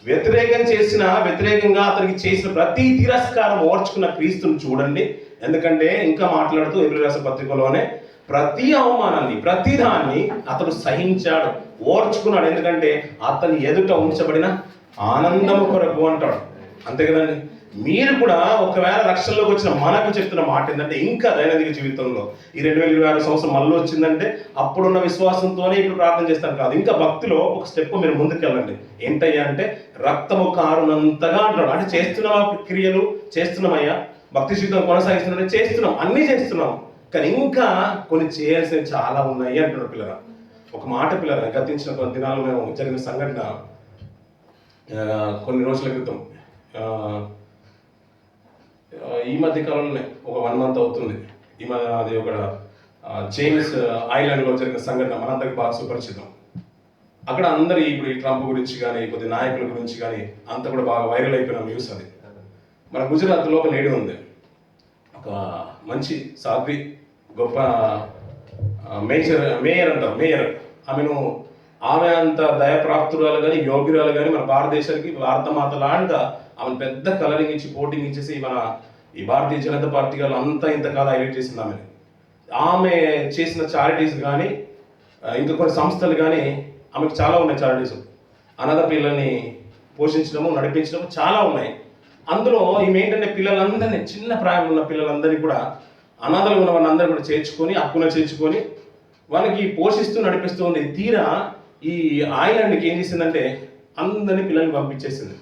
వ్యతిరేకంగా అతనికి చేసిన ప్రతి తిరస్కారం ఓర్చుకున్న క్రీస్తుని చూడండి. ఎందుకంటే ఇంకా మాట్లాడుతూ హెబ్రీ రాసిన పత్రికలోనే ప్రతి అవమానాన్ని, ప్రతి దాన్ని అతడు సహించాడు, ఓర్చుకున్నాడు. ఎందుకంటే అతని ఎదుట ఉంచబడిన ఆనందము కొరకు అంటాడు, అంతే కదండి. మీరు కూడా ఒకవేళ రక్షణలోకి వచ్చిన మనకు చెప్తున్న మాట ఏంటంటే, ఇంకా దైనందిక జీవితంలో ఈ 2026 సంవత్సరం మళ్ళీ వచ్చిందంటే అప్పుడున్న విశ్వాసంతోనే ఇప్పుడు ప్రార్థన చేస్తాను కాదు, ఇంకా భక్తిలో ఒక స్టెప్ మీరు ముందుకు వెళ్ళండి. ఏంటయ్యా అంటే రక్తము కారునంతగా అంటాడు. అంటే చేస్తున్నావా క్రియలు? చేస్తున్నామయ్యా. భక్తి జీవితం కొనసాగిస్తున్నాం, చేస్తున్నాం, అన్నీ చేస్తున్నాం, కానీ ఇంకా కొన్ని చేయాల్సినవి చాలా ఉన్నాయి అంటున్నారు పిల్లరా. ఒక మాట పిల్లరా, గతించిన కొన్ని దినాలు మేము జరిగిన సంఘటన కొన్ని రోజుల క్రితం, ఈ మధ్య కాలంలోనే ఒక 1 month అవుతుంది. అది ఒక జేమ్స్ ఐలాండ్లో జరిగిన సంఘటన మనందరికీ బాగా సుపరిచితం. అక్కడ అందరు ఇప్పుడు ఈ ట్రంప్ గురించి కానీ కొద్ది నాయకుల గురించి కానీ అంత కూడా బాగా వైరల్ అయిపోయిన న్యూస్ అది. మన గుజరాత్లో ఒక లేడీ ఉంది, ఒక మంచి సాధ్వి, గొప్ప మేయర్ అంటారు, మేయర్. ఆమె అంత దయప్రాప్తురాలు కానీ యోగ్యురాలు కానీ మన భారతదేశానికి భారతమాత లాంటి ఆమెను పెద్ద కలరింగ్ ఇచ్చి పోటింగ్ ఇచ్చేసి మన ఈ భారతీయ జనతా పార్టీ వాళ్ళు అంతా ఇంత కాదు హైలైట్ చేసింది ఆమె. ఆమె చేసిన చారిటీస్ కానీ ఇంకా కొన్ని సంస్థలు కానీ ఆమెకు చాలా ఉన్నాయి చారిటీస్. అనాథ పిల్లల్ని పోషించడము, నడిపించడము చాలా ఉన్నాయి. అందులో ఈమె ఏంటంటే పిల్లలందరినీ, చిన్న ప్రాయం ఉన్న పిల్లలందరినీ కూడా, అనాథలు ఉన్న వాళ్ళందరూ కూడా చేర్చుకొని, హక్కున చేర్చుకొని వాళ్ళకి పోషిస్తూ నడిపిస్తూ ఉంది. తీరా ఈ ఐలాండ్కి ఏం చేసిందంటే అందరినీ పిల్లల్ని పంపించేసింది.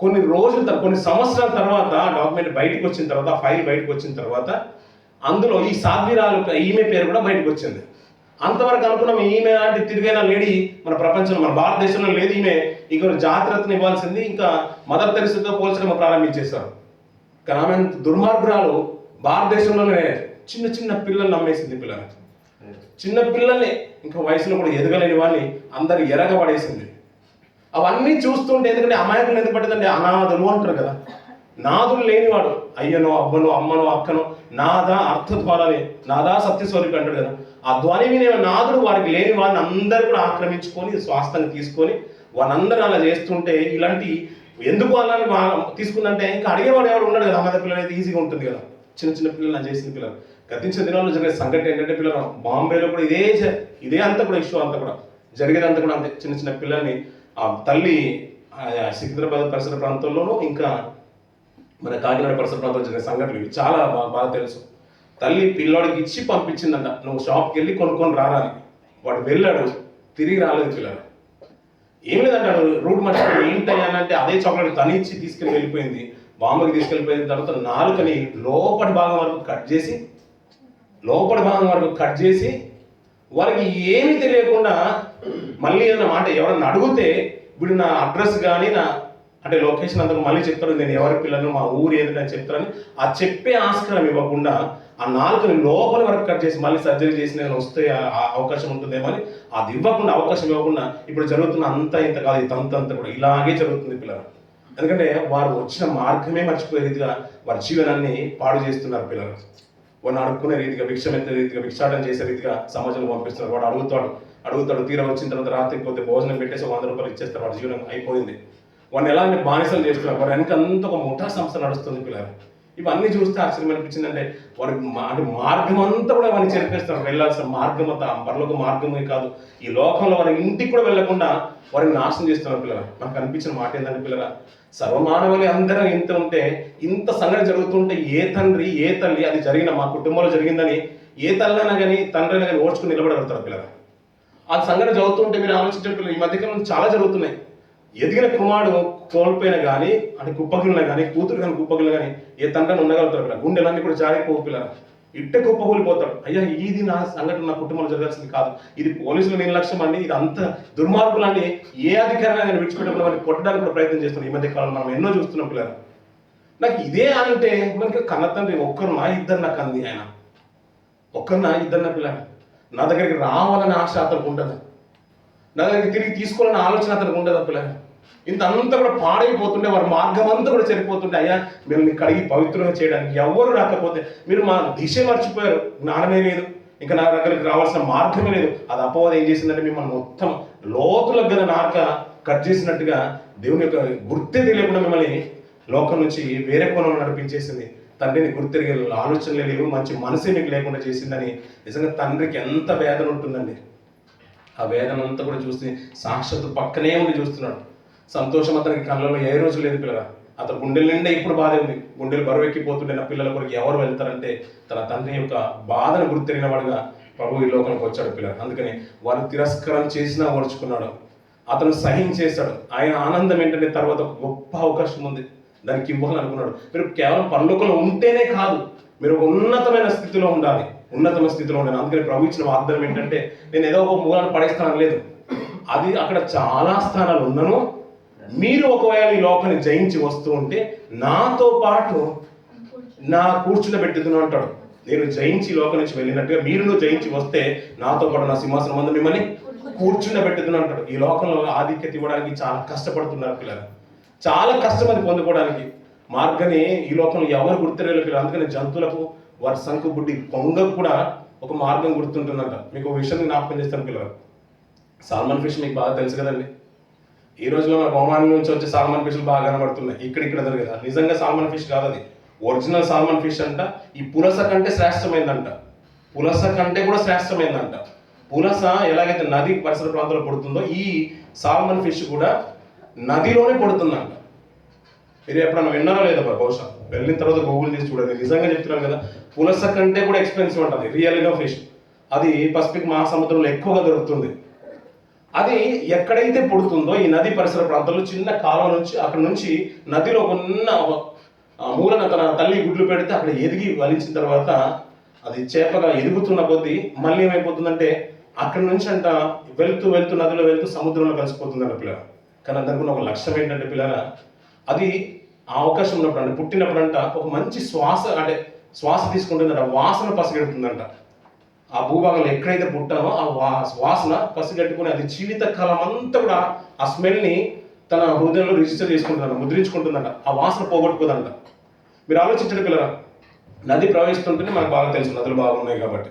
కొన్ని రోజులు కొన్ని సంవత్సరాల తర్వాత డాక్యుమెంట్ బయటకు వచ్చిన తర్వాత, ఆ ఫైల్ బయటకు వచ్చిన తర్వాత అందులో ఈ సాధ్వీరాలు ఈమె పేరు కూడా బయటకు వచ్చింది. అంతవరకు అనుకున్నాం ఈమె లాంటి తిరిగైన లేడీ మన ప్రపంచంలో, మన భారతదేశంలో లేదు. ఈమె ఇక జాగ్రత్తను ఇవ్వాల్సింది, ఇంకా మదర్ తెరెసాతో పోల్చడం ప్రారంభించేశారు. కానీ ఆమె దుర్మార్గురాలు భారతదేశంలోనే చిన్న చిన్న పిల్లల్ని నమ్మేసింది. చిన్న పిల్లల్ని, ఇంకా వయసులో కూడా ఎదగలేని వాళ్ళని అందరు ఎరగబడేసింది. అవన్నీ చూస్తుంటే, ఎందుకంటే అమాయకులు ఎందుకు పట్టిందంటే అనాథులు అంటారు కదా, నాదులు లేనివాడు, అయ్యనో అబ్బనో అమ్మనో అక్కనో నాదా అర్థధ్వానని, నాదా సత్యస్వరూపి అంటాడు కదా, ఆ ధ్వని వినే నాదుడు వారికి లేని వారిని అందరూ కూడా ఆక్రమించుకొని స్వాస్థంగా తీసుకొని వాళ్ళందరూ అలా చేస్తుంటే, ఇలాంటి ఎందుకు అలాని తీసుకుందంటే ఇంకా అడిగేవాడు ఎవరు ఉన్నాడు కదా. అనాథ పిల్లలు అయితే ఈజీగా ఉంటుంది కదా, చిన్న చిన్న పిల్లలు నా చేసిన పిల్లలు. గతించిన దినాల్లో జరిగే సంఘటన ఏంటంటే, పిల్లలు బాంబేలో కూడా ఇదే అంతా కూడా ఇష్యూ అంతా కూడా జరిగేదంతా కూడా అంతే. చిన్న చిన్న పిల్లల్ని ఆ తల్లి సికింద్రాబాద్ పరిసర ప్రాంతంలోనూ ఇంకా మన కాకినాడ పరిసర ప్రాంతంలో జరిగిన సంఘటనలు ఇవి చాలా బాగా తెలుసు. తల్లి పిల్లోడికి ఇచ్చి పంపించిందంట, నువ్వు షాప్కి వెళ్ళి కొనుక్కొని రారాని. వాడు వెళ్ళాడు, తిరిగి రాలేదు. పిల్లలు ఏం లేదంటాడు, రూట్ మర్చిపోయి ఏంటయ్యానంటే అదే చాక్లెట్ తనిచ్చి తీసుకెళ్ళి వెళ్ళిపోయింది. బాంబుకి తీసుకెళ్ళిపోయిన తర్వాత నాలుకని లోపటి భాగం వరకు కట్ చేసి వాళ్ళకి ఏమీ తెలియకుండా మళ్ళీ ఏదైనా మాట ఎవరన్నా అడిగితే వీడు నా అడ్రస్ కానీ నా అంటే లొకేషన్ అంతా మళ్ళీ చెప్తాడు, నేను ఎవరి పిల్లలు మా ఊరు ఏదైనా చెప్తారని ఆ చెప్పే ఆస్కారం ఇవ్వకుండా ఆ నాలుకని లోపల వరకు కట్ చేసి మళ్ళీ సర్జరీ చేసి నేను వస్తే అవకాశం ఉంటుందేమో అని అది ఇవ్వకుండా, అవకాశం ఇవ్వకుండా ఇప్పుడు జరుగుతున్న అంతా ఇంత కాదు, ఈ తంతా కూడా ఇలాగే జరుగుతుంది పిల్లలు. ఎందుకంటే వారు వచ్చిన మార్గమే మర్చిపోయే రీతిగా వారి జీవనాన్ని పాడు చేస్తున్నారు పిల్లలు. వాడిని అడుక్కునే రీతిగా, భిక్షమెత్తే రీతిగా, భిక్షాటం చేసే రీతిగా సమాజంలో పంపిస్తున్నారు. వాడు అడుగుతాడు తీరా వచ్చిన తర్వాత రాత్రికి పోతే భోజనం పెట్టేసి 100 రూపాయలు ఇచ్చేస్తారు. వాడి జీవనం అయిపోయింది. వాడిని ఎలా అంటే బానిసలు చేస్తున్నారు. వాడు వెనకంతా ఒక ముఠా సంస్థ నడుస్తుంది పిల్లలు. ఇవన్నీ చూస్తే ఆశ్చర్యం అనిపించిందంటే వాడి మార్గం అంతా కూడా వాడిని చెరిపేస్తారు. వెళ్ళాల్సిన మార్గం అంతా పరలోక మార్గమే కాదు, ఈ లోకంలో వారి ఇంటికి కూడా వెళ్లకుండా వారిని నాశనం చేస్తున్నారు పిల్లలు. మనకు అనిపించిన మాట ఏంటంటే పిల్లల, సర్వమానవులు అందరూ ఇంత ఉంటే, ఇంత సంగతి జరుగుతుంటే ఏ తండ్రి ఏ తల్లి అది జరిగిన మా కుటుంబంలో జరిగిందని ఏ తల్లైనా కానీ తండ్రి అయినా కానీ ఓడ్చుకుని నిలబడగలుగుతారు పిల్లలు. ఆ సంగతి జరుగుతుంటే మీరు ఆలోచించే పిల్లలు ఈ మధ్యకాలంలో చాలా జరుగుతున్నాయి. ఎదిగిన కుమారుడు కోల్పోయినా కానీ అంటే కుప్పగిలినా కానీ, కూతురు కానీ కుప్పగిలినా కానీ ఏ తండ్రిని ఉండగలుగుతారు పిల్లలు. గుండెలన్నీ కూడా జారిపోవు పిల్లలు, ఇట్టే కుప్పకూలిపోతాడు. అయ్యా ఇది నా సంఘటన నా కుటుంబంలో జరగాల్సింది కాదు, ఇది పోలీసుల నిర్లక్ష్యం అండి, ఇది అంత దుర్మార్గులని ఏ అధికారంగా కానీ విడిచిపెట్టకుండా వారిని కొట్టడానికి కూడా ప్రయత్నం చేస్తున్నాం. ఈ మధ్య కాలంలో మనం ఎన్నో చూస్తున్నాం పిల్లలు. నాకు ఇదే అంటే మనకి కన్న తండ్రి ఒక్కరునా ఇద్దరు నాకు అంది, ఆయన ఒక్కరునా ఇద్దరు పిల్లలు. నా దగ్గరికి రావాలని ఆశ అతనికి ఉండదు, నా దగ్గరికి తిరిగి తీసుకోవాలని ఆలోచన అతనికి ఉండదు. పిల్లలు ఇంత అంతా కూడా పాడైపోతుంటే, వారి మార్గం అంతా కూడా సరిపోతుంటే, అయ్యా మిమ్మల్ని కడిగి పవిత్రంగా చేయడానికి ఎవరు రాకపోతే మీరు మా దిశ మర్చిపోయారు, జ్ఞానమే లేదు, ఇంకా నా దగ్గరికి రావాల్సిన మార్గమే లేదు. అది అపవాదం ఏం చేసిందంటే మిమ్మల్ని మొత్తం లోతులకు గల నాక కట్ చేసినట్టుగా దేవుని యొక్క గుర్తే తెలియకుండా మిమ్మల్ని లోకం నుంచి వేరే కోణంలో నడిపించేసింది. తండ్రిని గుర్తిరిగే ఆలోచనలు లేవు, మంచి మనసే మీకు లేకుండా చేసిందని నిజంగా తండ్రికి ఎంత వేదన ఉంటుందండి. ఆ వేదన అంతా కూడా చూసి సాక్షాత్తు పక్కనే ఉండి చూస్తున్నాడు. సంతోషం అతనికి కళ్ళలో ఏ రోజు లేదు పిల్లరా. అతను గుండెల నిండా ఇప్పుడు బాధ ఉంది, గుండెలు బరువెక్కిపోతుండే నా పిల్లల కొరకు ఎవరు వెళ్తారంటే తన తండ్రి యొక్క బాధను గుర్తిరిగిన వాడుగా ప్రభు ఈ లోకానికి వచ్చాడు పిల్లలు. అందుకని వారు తిరస్కారం చేసినా ఓర్చుకున్నాడు, అతను సహించేశాడు. ఆయన ఆనందం ఏంటంటే తర్వాత ఒక గొప్ప అవకాశం ఉంది. దానికి ఇవ్వాలనుకున్నాడు. మీరు కేవలం పరలోకంలో ఉంటేనే కాదు, మీరు ఒక ఉన్నతమైన స్థితిలో ఉండాలి, ఉన్నతమైన స్థితిలో ఉండాలి. అందుకని ప్రభు ఇచ్చిన వాగ్దానం ఏంటంటే, నేను ఏదో ఒక మూలాన్ని పడేస్తాను లేదు, అది అక్కడ చాలా స్థానాలు ఉన్నను. మీరు ఒకవేళ ఈ లోకాన్ని జయించి వస్తూ ఉంటే నాతో పాటు నా కూర్చుండబెట్టుదును అంటాడు. నేను జయించి లోకం నుంచి వెళ్ళినట్టుగా మీరు జయించి వస్తే నాతో పాటు నా సింహాసనం ముందు మిమ్మల్ని కూర్చుండబెట్టుదును అంటాడు. ఈ లోకంలో ఆధిక్యత ఇవ్వడానికి చాలా కష్టపడుతున్నారు పిల్లలు, చాలా కష్టం అది పొందుకోవడానికి. మార్గాన్ని ఈ లోకంలో ఎవరు గుర్తురేళ్ళు పిల్లలు. అందుకని జంతువులకు వారి సంకు బుడ్డి పొంగకు కూడా ఒక మార్గం గుర్తుంటుందంట. మీకు ఒక విషయం జ్ఞాపకం చేస్తాను పిల్లలు. సాల్మన్ ఫిష్ మీకు బాగా తెలుసు కదండి. ఈ రోజులో మన ఒమాన్ నుంచి వచ్చే సాల్మన్ ఫిష్లు బాగా కనబడుతున్నాయి, ఇక్కడ దొరికిదా. నిజంగా సాల్మన్ ఫిష్ కాదు అది, ఒరిజినల్ సాల్మన్ ఫిష్ అంట. ఈ పులస కంటే శ్రేష్టమైందంట, పులస కంటే కూడా శ్రేష్టమైందంట. పులస ఎలాగైతే నది పరిసర ప్రాంతంలో పడుతుందో, ఈ సాల్మన్ ఫిష్ కూడా నదిలోనే పడుతుందంట. మీరు ఎప్పుడన్నా విన్నారో లేదా బహుశా, వెళ్ళిన తర్వాత గూగుల్ చేసి చూడండి. నిజంగా చెప్తున్నాను కదా, పులస కంటే కూడా ఎక్స్పెన్సివ్ ఉంటుంది రియల్గా ఫిష్. అది పసిఫిక్ మహాసముద్రంలో ఎక్కువగా దొరుకుతుంది. అది ఎక్కడైతే పుడుతుందో ఈ నది పరిసర ప్రాంతాల్లో చిన్న కాలువ నుంచి, అక్కడ నుంచి నదిలో ఉన్న మూలన తన తల్లి గుడ్లు పెడితే అక్కడ ఎదిగి వలించిన తర్వాత అది చేపగా ఎదుగుతున్న కొద్దీ మళ్ళీ ఏమైపోతుందంటే అక్కడ నుంచి అంట వెళ్తూ నదిలో వెళ్తూ సముద్రంలో కలిసిపోతుందంట పిల్లల. కానీ దానికి ఒక లక్ష్యం ఏంటంటే పిల్లల, అది ఆ అవకాశం ఉన్నప్పుడు అంటే పుట్టినప్పుడంట ఒక మంచి శ్వాస తీసుకుంటుందంట, వాసన పసిగెడుతుందంట. ఆ భూభాగంలో ఎక్కడైతే పుట్టానో ఆ వాసన పసిగట్టుకుని అది జీవితకాలం అంతా కూడా ఆ స్మెల్ని తన హృదయంలో రిజిస్టర్ చేసుకుంటుందంట, ముద్రించుకుంటుందంట. ఆ వాసన పోగొట్టుకోదంట. మీరు ఆలోచించండి పిల్లరా, నది ప్రవహిస్తుంటేనే మనకు బాగా తెలుసు, నదులు బాగున్నాయి కాబట్టి.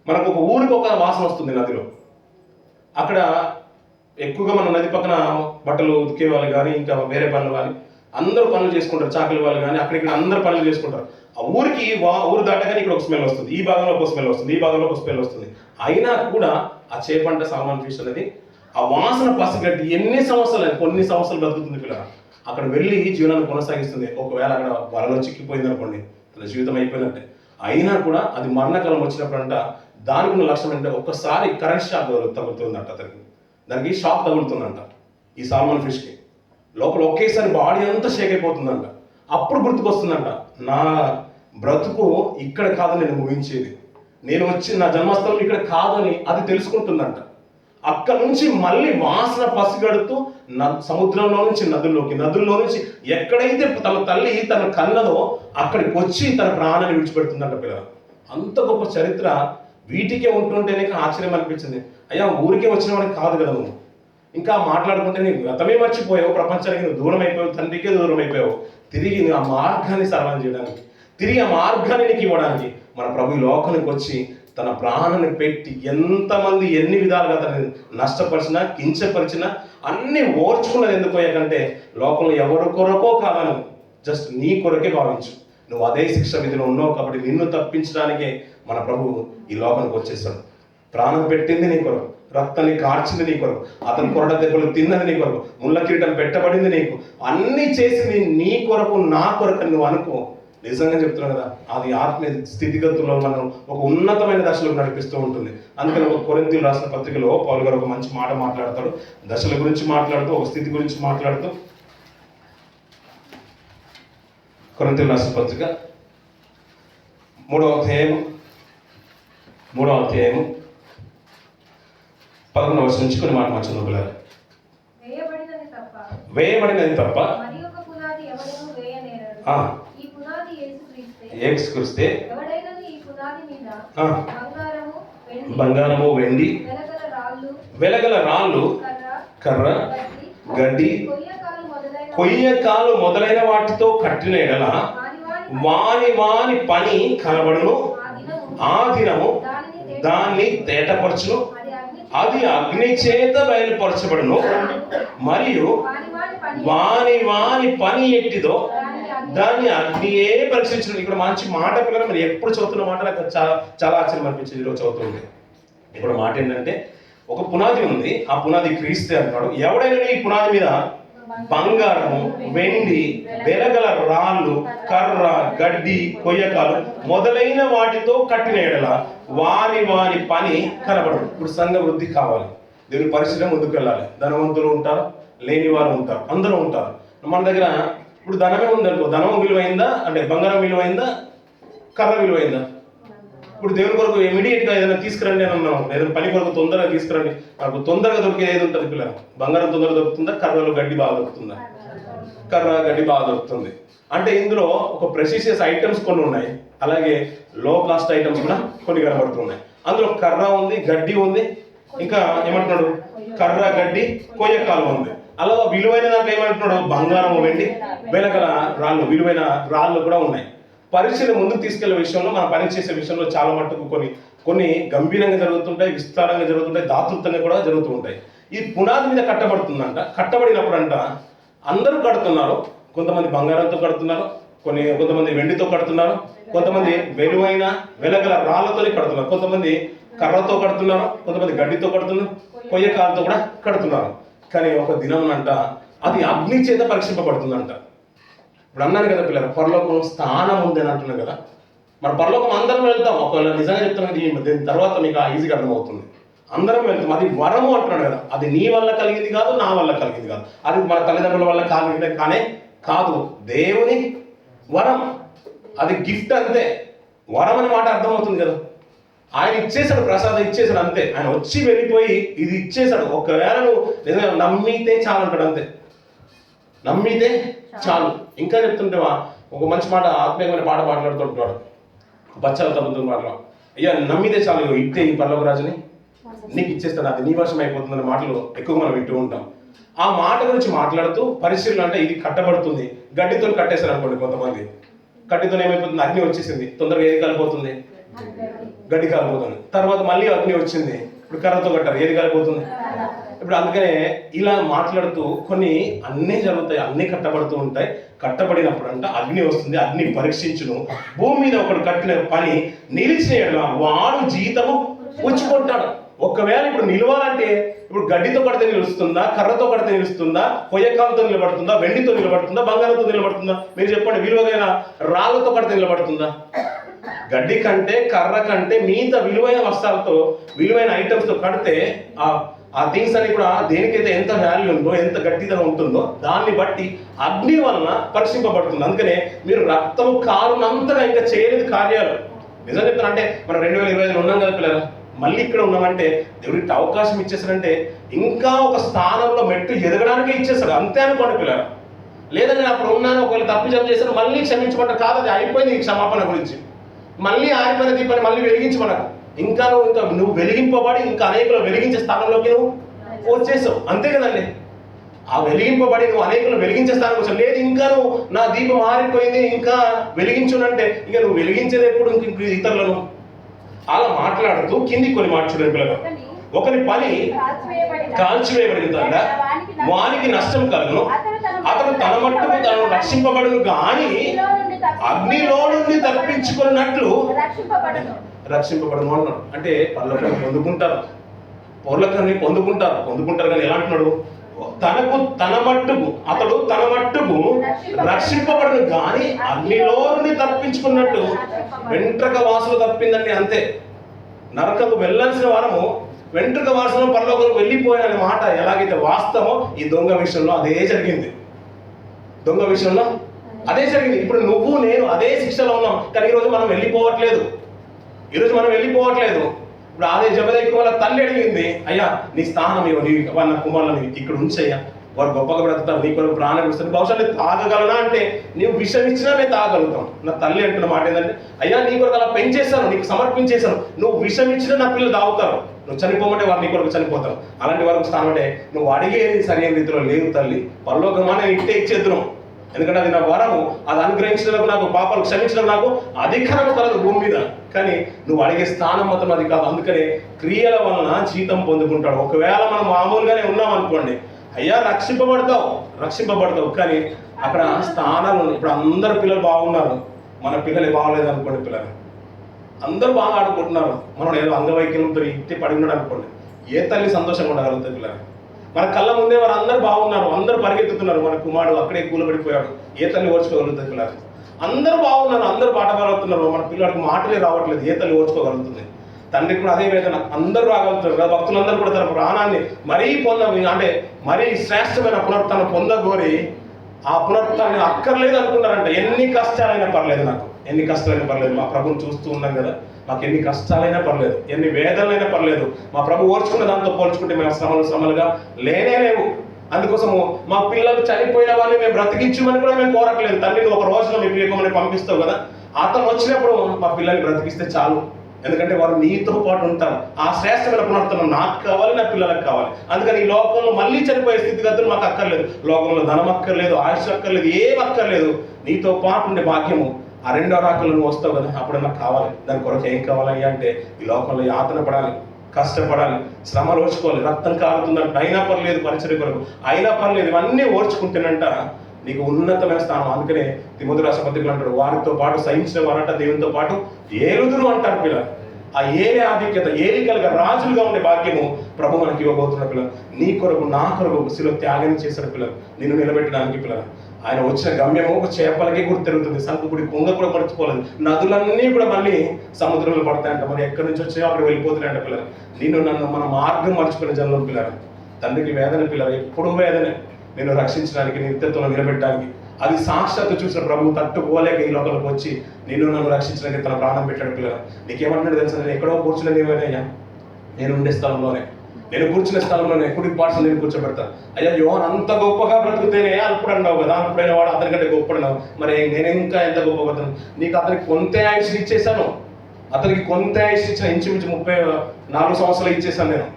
మనకు ఒక ఊరికి ఒక వాసన వస్తుంది నదిలో. అక్కడ ఎక్కువగా మన నది పక్కన బట్టలు ఉతికే వాళ్ళు కానీ ఇంకా వేరే పనులు కానీ అందరూ పనులు చేసుకుంటారు, చాకలి వాళ్ళు కానీ అక్కడిక్కడ అందరూ పనులు చేసుకుంటారు. ఆ ఊరికి ఊరు దాటగానే ఇక్కడ ఒక స్మెల్ వస్తుంది, ఈ భాగంలో ఒక స్మెల్ వస్తుంది, ఈ భాగంలో ఒక స్మెల్ వస్తుంది. అయినా కూడా ఆ చేపంట సాల్మన్ ఫిష్ అనేది ఆ వాసన పసిగట్టి కొన్ని సంవత్సరాలు బతుకుతుంది పిల్లల. అక్కడ వెళ్ళి జీవనాన్ని కొనసాగిస్తుంది. ఒకవేళ అక్కడ వలలో చిక్కిపోయింది అనుకోండి, తన జీవితం అయిపోయినట్టే. అయినా కూడా అది మరణకాలం వచ్చినప్పుడంట దానికి ఉన్న లక్ష్యం అంటే ఒక్కసారి కరెంట్ షాక్ తగులుతుందంట అతనికి, దానికి షాక్ తగులుతుందంట. ఈ సాల్మన్ ఫిష్కి లోపల ఒకేసారి బాడీ అంతా షేక్ అయిపోతుందంట. అప్పుడు గుర్తుకొస్తుందంట, నా బ్రతుకు ఇక్కడ కాదు నేను ముగించేది, నేను వచ్చి నా జన్మస్థలం ఇక్కడ కాదని అది తెలుసుకుంటుందంట. అక్కడ నుంచి మళ్ళీ వాసన పసిగడుతూ సముద్రంలో నుంచి నదుల్లో నుంచి ఎక్కడైతే తన తల్లి తన కన్నదో అక్కడికి వచ్చి తన ప్రాణాన్ని విడిచిపెడుతుందంట పిల్లలు. అంత గొప్ప చరిత్ర వీటికే ఉంటుంటేనే ఆశ్చర్యం అనిపించింది. అయ్యా ఊరికే వచ్చిన వాడికి కాదు కదా నువ్వు, ఇంకా మాట్లాడుకుంటే నీకు గతమే మర్చిపోయావు, ప్రపంచానికి నువ్వు దూరం అయిపోయావు, తండ్రికే దూరం అయిపోయావు. తిరిగి నువ్వు ఆ మార్గాన్ని సరళం చేయడానికి, తిరిగి ఆ మార్గాన్ని నీకు ఇవ్వడానికి మన ప్రభు ఈ లోకానికి వచ్చి తన ప్రాణాన్ని పెట్టి ఎంతమంది ఎన్ని విధాలుగా తనని నష్టపరిచినా కించపరిచినా అన్ని ఓర్చుకున్నది ఎందుకోయాకంటే లోకంలో ఎవరి కొరకో కాదని జస్ట్ నీ కొరకే భావించు. నువ్వు అదే శిక్ష విధిలో ఉన్నావు కాబట్టి నిన్ను తప్పించడానికే మన ప్రభు ఈ లోకానికి వచ్చేసాడు. ప్రాణం పెట్టింది నీ కొరకు, రక్తాన్ని కార్చింది నీ కొరకు, అతని కొరడ దెబ్బలు తిన్నది నీ కొరకు, ముళ్ళ కిరీటం పెట్టబడింది నీకు, అన్నీ చేసింది నీ కొరకు నా కొరకు నువ్వు అనుకో. నిజంగా చెప్తున్నాను కదా, అది ఆత్మీయ స్థితిగతుల్లో మనం ఒక ఉన్నతమైన దశలో నడిపిస్తూ ఉంటుంది. అందుకని ఒక కొరింథీయులకు రాసిన పత్రికలో పౌలు గారు ఒక మంచి మాట మాట్లాడతాడు, దశల గురించి మాట్లాడుతూ ఒక స్థితి గురించి మాట్లాడుతూ. కొరింథీయులకు రాసిన పత్రిక 3వ అధ్యాయము 11వ వచనం నుంచి కొన్ని మాట చదువుకోలేదు. వేయబడినది తప్ప యేసుక్రీస్తే బంగారము వెండి వెలగల రాళ్ళు కర్ర గడ్డి కొయ్యకాలు మొదలైన వాటితో కట్టిన ఎడల వాని పని కనబడును, ఆ దినము దాన్ని తేటపరచును, అది అగ్ని చేత బయలుపరచబడును, మరియు వాని పని ఎట్టిదో దాన్ని అగ్నియే పరీక్షించడం. ఇక్కడ మంచి మాట పిల్లలు, మీరు ఎప్పుడు చదువుతున్న మాట నాకు చాలా ఆశ్చర్యం అనిపించింది ఈరోజు చదువుతుంటే. ఇప్పుడు మాట ఏంటంటే ఒక పునాది ఉంది, ఆ పునాది క్రీస్తే అంటున్నాడు. ఎవడైనా ఈ పునాది మీద బంగారము వెండి వెలగల రాళ్ళు కర్ర గడ్డి కొయ్యకాలు మొదలైన వాటితో కట్టిన ఎడల వాని పని కనబడదు. ఇప్పుడు సంఘ వృద్ధి కావాలి, దేవుని పరిశ్రమ ముందుకు వెళ్ళాలి. ధనవంతులు ఉంటారు, లేని వారు ఉంటారు, అందరూ ఉంటారు. మన దగ్గర ఇప్పుడు ధనమే ఉందనుకో, ధనం విలువైందా అంటే బంగారం విలువైందా, కర్ర విలువైందా? ఇప్పుడు దేవుని కొరకు ఇమీడియట్గా ఏదైనా తీసుకురండి అని అన్నాం, ఏదైనా పని కొరకు తొందరగా తీసుకురండి, నాకు తొందరగా దొరికేది ఏది ఉంటుంది పిల్లలు? బంగారం తొందరగా దొరుకుతుందా, కర్రలో గడ్డి బాగా దొరుకుతుందా? కర్ర గడ్డి బాగా దొరుకుతుంది. అంటే ఇందులో ఒక ప్రెసిషియస్ ఐటమ్స్ కొన్ని ఉన్నాయి, అలాగే లో కాస్ట్ ఐటమ్స్ కూడా కొన్ని కనబడుతున్నాయి. అందులో కర్ర ఉంది, గడ్డి ఉంది, ఇంకా ఏమంటున్నాడు కర్ర గడ్డి కొయ్యకాలు ఉంది. అలా విలువైన దాంట్లో ఏమంటున్నాడు బంగారం వెండి వెలగల రాళ్ళు, విలువైన రాళ్ళు కూడా ఉన్నాయి. పరీక్షలు ముందుకు తీసుకెళ్లే విషయంలో, మనం పని చేసే విషయంలో చాలా మట్టుకు కొన్ని గంభీరంగా జరుగుతుంటాయి, విస్తారంగా జరుగుతుంటాయి, దాతృత్వంగా కూడా జరుగుతూ ఉంటాయి. ఈ పునాది మీద కట్టబడుతుందంట. కట్టబడినప్పుడంట అందరూ కడుతున్నారు. కొంతమంది బంగారంతో కడుతున్నారు, కొంతమంది వెండితో కడుతున్నారు, కొంతమంది విలువైన వెలగల రాళ్లతో కడుతున్నారు, కొంతమంది కర్రతో కడుతున్నారు, కొంతమంది గడ్డితో కడుతున్నారు, కొయ్యకాలతో కూడా కడుతున్నారు. కానీ ఒక దినం అంట అది అగ్ని చేత పరీక్షింపబడుతుందంట. ఇప్పుడు అన్నాను కదా పిల్లలు, పరలోకం స్థానం ఉంది అని అంటున్నాను కదా. మన పరలోకం అందరం వెళ్తాం. ఒకవేళ నిజంగా చెప్తున్నాను, దీని తర్వాత మీకు ఈజీగా అర్థమవుతుంది. అందరం వెళ్తాం. అది వరము అంటున్నాడు కదా, అది నీ వల్ల కలిగింది కాదు, నా వల్ల కలిగింది కాదు, అది మన తల్లిదండ్రుల వల్ల కలిగింది కానే కాదు, దేవుని వరం, అది గిఫ్ట్ అంతే. వరం అనే మాట అర్థమవుతుంది కదా. ఆయన ఇచ్చేసాడు, ప్రసాదం ఇచ్చేసాడు అంతే. ఆయన వచ్చి వెళ్ళిపోయి ఇది ఇచ్చేసాడు. ఒకవేళ నువ్వు నిజంగా నమ్మితే చాలు అంటాడు అంతే. నమ్మితే చాలు. ఇంకా చెప్తుంటేవా ఒక మంచి మాట, ఆత్మీయమైన పాట మాట్లాడుతుంటాడు, బచ్చల తగ్గుతుంది మాటలో, అయ్యా నమ్మితే చాలు, ఇట్టే ఈ పర్లోక రాజుని నీకు ఇచ్చేస్తాడు, అది నీ వశం అయిపోతుందనే మాటలు ఎక్కువ మనం వింటూ ఉంటాం. ఆ మాట గురించి మాట్లాడుతూ పరిశీలన అంటే ఇది కట్టబడుతుంది, గడ్డితో కట్టేశారు అనుకోండి. కొంతమంది గడ్డితో ఏమైపోతుంది, అగ్ని వచ్చేసింది, తొందరగా ఏది కాలిపోతుంది, గడ్డి కాలిపోతుంది. తర్వాత మళ్ళీ అగ్ని వచ్చింది, ఇప్పుడు కర్రతో కట్టారు, ఏది కాలిపోతుంది. ఇప్పుడు అందుకనే ఇలా మాట్లాడుతూ కొన్ని అన్నీ జరుగుతాయి, అన్నీ కట్టబడుతూ ఉంటాయి. కట్టబడినప్పుడు అంట అగ్ని వస్తుంది, అగ్ని పరీక్షించును. భూమి మీద ఒకడు కట్టిన పని నిలిచిన వాడు జీతము పుచ్చుకుంటాడు. ఒకవేళ ఇప్పుడు నిలవాలంటే ఇప్పుడు గడ్డితో కడితే నిలుస్తుందా, కర్రతో కడితే నిలుస్తుందా, కొయ్యకాలతో నిలబడుతుందా, వెండితో నిలబడుతుందా, బంగారంతో నిలబడుతుందా? మీరు చెప్పండి. విలువైన రాళ్ళతో కడితే నిలబడుతుందా? గడ్డి కంటే, కర్ర కంటే, మిగతా విలువైన వస్త్రాలతో, విలువైన ఐటమ్స్తో కడితే ఆ థింగ్స్ అని కూడా దేనికైతే ఎంత వాల్యూ ఉందో, ఎంత గట్టిదనం ఉంటుందో దాన్ని బట్టి అగ్ని వలన పరీక్షింపబడుతుంది. అందుకనే మీరు రక్తము కారునంతగా ఇంకా చేయలేదు కార్యాలు. నిజం చెప్తాను అంటే మనం 2025 ఉన్నాం కదా పిల్లలు, మళ్ళీ ఇక్కడ ఉన్నామంటే దేవుడికి అవకాశం ఇచ్చేసాడంటే ఇంకా ఒక స్థానంలో మెట్టు ఎదగడానికే ఇచ్చేస్తాడు అంతే అనుకోండి పిల్లలు. లేదా నేను అప్పుడు ఉన్నాను, ఒకవేళ తప్పు జమ చేశాను మళ్ళీ క్షమించమంట కాదు, అది అయిపోయింది ఈ క్షమాపణ గురించి. మళ్ళీ ఆరిపోయిన దీపాన్ని మళ్ళీ వెలిగించమనకు. ఇంకా నువ్వు వెలిగింపబడి ఇంకా అనేకులు వెలిగించే స్థానంలోకి నువ్వు వచ్చేసావు అంతే కదండి. ఆ వెలిగింపబడి నువ్వు అనేకులు వెలిగించే స్థానం వచ్చావు. లేదు ఇంకా నువ్వు నా దీపం ఆరిపోయింది ఇంకా వెలిగించునంటే ఇంకా నువ్వు వెలిగించేది ఎప్పుడు ఇంక ఇతరులను. అలా మాట్లాడుతూ కింది కొన్ని మాట చూడండి పిల్లలు. ఒకరి పని కాల్చివేయబడిందా వానికి నష్టం కలుగును, అతను తన మట్టుకు తను రక్షింపబడును గాని అగ్నిలో నుండి తప్పించుకున్నట్లు రక్షింపబడను అన్నాడు. అంటే పరలోకాన్ని పొందుకుంటారు, పౌర్లకాన్ని పొందుకుంటారు కానీ ఎలా అంటున్నాడు, తన మట్టుకు అతడు తన మట్టుకు రక్షింపబడను గాని అగ్నిలో నుండి తప్పించుకున్నట్టు వెంట్రుక వాసన తప్పిందండి అంతే. నరకకు వెళ్ళాల్సిన వారము వెంట్రుక వాసన పరలోకంలో వెళ్ళిపోయిన మాట ఎలాగైతే వాస్తవమో ఈ దొంగ విషయంలో అదే జరిగింది. దొంగ విషయంలో అదే జరిగింది. ఇప్పుడు నువ్వు నేను అదే శిక్షలో ఉన్నాం, కానీ ఈరోజు మనం వెళ్ళిపోవట్లేదు. ఇప్పుడు అదే జబదయి వాళ్ళ తల్లి అడిగింది, అయ్యా నీ స్థానం వాళ్ళ కుమారులని ఇక్కడ ఉంచయ్యా, వారు గొప్పగా బ్రతుకుతారు, నీ కొరకు ప్రాణం ఇస్తారు, బహుశా నేను తాగగలనా అంటే నీవు విషం ఇచ్చినా నేను తాగలుగుతాం. నా తల్లి అంటున్న మాట ఏంటంటే, అయ్యా నీ కొరకు అలా పెంచేశాను, నీకు సమర్పించేశాను, నువ్వు విషం ఇచ్చినా నా పిల్లలు తాగుతారు, నువ్వు చనిపోమంటే వారు నీ కొరకు చనిపోతారు. అలాంటి వరకు స్థానం అంటే నువ్వు అడిగేది సరైన రీతిలో లేదు తల్లి, పరలోకమా నేను ఇట్టే ఇచ్చేద్దును, ఎందుకంటే అది నా వరము, అది అనుగ్రహించడానికి నాకు, పాపాలు క్షమించడం నాకు అధికారం కలదు భూమి మీద, కానీ నువ్వు అడిగే స్థానం మాత్రం అది కాదు. అందుకనే క్రియల వలన జీతం పొందుకుంటాడు. ఒకవేళ మనం మామూలుగానే ఉన్నాం అనుకోండి, అయ్యా రక్షింపబడతావు కానీ అక్కడ స్థానాలు. ఇప్పుడు అందరు పిల్లలు బాగున్నారు, మన పిల్లలే బాగలేదు అనుకోండి, పిల్లలు అందరూ బాగా ఆడుకుంటున్నారు, మనం ఏదో అంగవైకల్యంతో ఇంటి పడి ఉన్నాడు అనుకోండి, ఏ తల్లి సంతోషంగా ఉండగలుగుతుంది పిల్లలు? మన కళ్ళ ముందే వారు అందరూ బాగున్నారు, అందరూ పరిగెత్తుతున్నారు, మన కుమారుడు అక్కడే కూలబడిపోయాడు, ఏ తల్లి ఓర్చుకోగలుగుతుంది పిల్లలు? అందరూ బాగున్నారు, అందరూ పాట పాడుతున్నారు, మన పిల్లలకు మాటలే రావట్లేదు, ఏ తల్లి ఓర్చుకోగలుగుతుంది? తండ్రికి కూడా అదే వేదన, అందరూ రాగలుగుతారు కదా. భక్తులందరూ కూడా తన ప్రాణాన్ని మరీ మరీ శ్రేష్టమైన పునరుత్థానం పొందగోరి ఆ పునరుత్థానం అక్కర్లేదు అనుకున్నారంట. ఎన్ని కష్టాలైనా పర్లేదు, నాకు ఎన్ని కష్టాలైనా పర్లేదు, మా ప్రభుని చూస్తూ ఉన్నాం కదా, మాకు ఎన్ని కష్టాలైనా పర్లేదు, ఎన్ని వేదనలైనా పర్లేదు, మా ప్రభు ఓర్చుకున్న దాంతో పోల్చుకుంటే మేము శ్రమలుగా లేవు. అందుకోసము మా పిల్లలు చనిపోయిన వాళ్ళని మేము బ్రతికించమని కూడా మేము కోరట్లేదు. తండ్రి నువ్వు ఒక రోజులో మీ ప్రియకుమారుని పంపిస్తావు కదా, అతను వచ్చినప్పుడు మా పిల్లల్ని బ్రతికిస్తే చాలు, ఎందుకంటే వారు నీతో పాటు ఉంటారు. ఆ శ్రేష్టమైన పునరుత్థానం నాకు కావాలి, నా పిల్లలకు కావాలి. అందుకని ఈ లోకంలో మళ్ళీ చనిపోయే స్థితిగతులు మాకు అక్కర్లేదు, లోకంలో ధనం అక్కర్లేదు, ఆయుష్ అక్కర్లేదు, ఏం అక్కర్లేదు. నీతో పాటు ఉండే భాగ్యము ఆ రెండో రాకల్లో నువ్వు వస్తావు కదా, అప్పుడు నాకు కావాలి. దాని కొరకు ఏం కావాలయ్యా అంటే ఈ లోకంలో యాతన పడాలి, కష్టపడాలి, శ్రమలు ఓర్చుకోవాలి, రక్తం కారుతుందంట, అయినా పర్లేదు, పరిచర్య కొరకు అయినా పర్లేదు, ఇవన్నీ ఓర్చుకుంటేనంట నీకు ఉన్నతమైన స్థానం. అందుకనే తిమోతి రాసిన పత్రికలు అంటాడు, వారితో పాటు సహించిన వారంట దేవునితో పాటు ఏలుదురు అంటారు పిల్లలు. ఆ ఏలే ఆధిక్యత, ఏలికలుగా రాజులుగా ఉండే భాగ్యము ప్రభు మనకి ఇవ్వబోతున్న పిల్లలు. నీ కొరకు నా కొరకు శిలువ త్యాగం చేసిన పిల్లలు, నిన్ను నిలబెట్టడానికి పిల్లలు. ఆయన వచ్చిన గమ్యము ఒక చేపలకే కూడా తిరుగుతుంది, సంకుడి కొంగ కూడా మర్చిపోలేదు. నదులన్నీ కూడా మళ్ళీ సముద్రంలో పడతాయంట, మరి ఎక్కడి నుంచి వచ్చాయో అక్కడ వెళ్ళిపోతున్నాయంట పిల్లలు. నిన్ను నన్ను మన మార్గం మర్చిపోయిన జన్మం పిల్లలు. తండ్రికి వేదన పిల్లలు, ఎప్పుడూ వేదనే. నేను రక్షించడానికి, నిత్యత్వంలో నిలబెట్టడానికి. అది సాక్షాత్తు చూసిన ప్రభువు తట్టుకోలేక ఈ లోకంలోకి వచ్చి నిన్ను నన్ను రక్షించడానికి తన ప్రాణం పెట్టాడు పిల్లలు. నీకేమంటున్నాడు తెలుసా, నేను ఎక్కడో కూర్చున్నది ఏమైనా, నేను ఉండే స్థలంలోనే, నేను కూర్చునే స్థలంలోనే కుడి పార్శ్వం నేను కూర్చోబెడతాను. అయ్యా యోహాను అంత గొప్పగా బ్రతుకుతేనే అల్పుడు అన్నావు కదా, అల్పుడైన వాడు అతనికంటే గొప్పడున్నావు, మరి నేను ఇంకా ఎంత గొప్పగతాను. నీకు అతనికి కొంత ఆయుష్ ఇచ్చేసాను, అతనికి కొంత ఆయుష్ ఇచ్చిన, ఇంచుమించు 34 సంవత్సరాలు ఇచ్చేసాను నేను.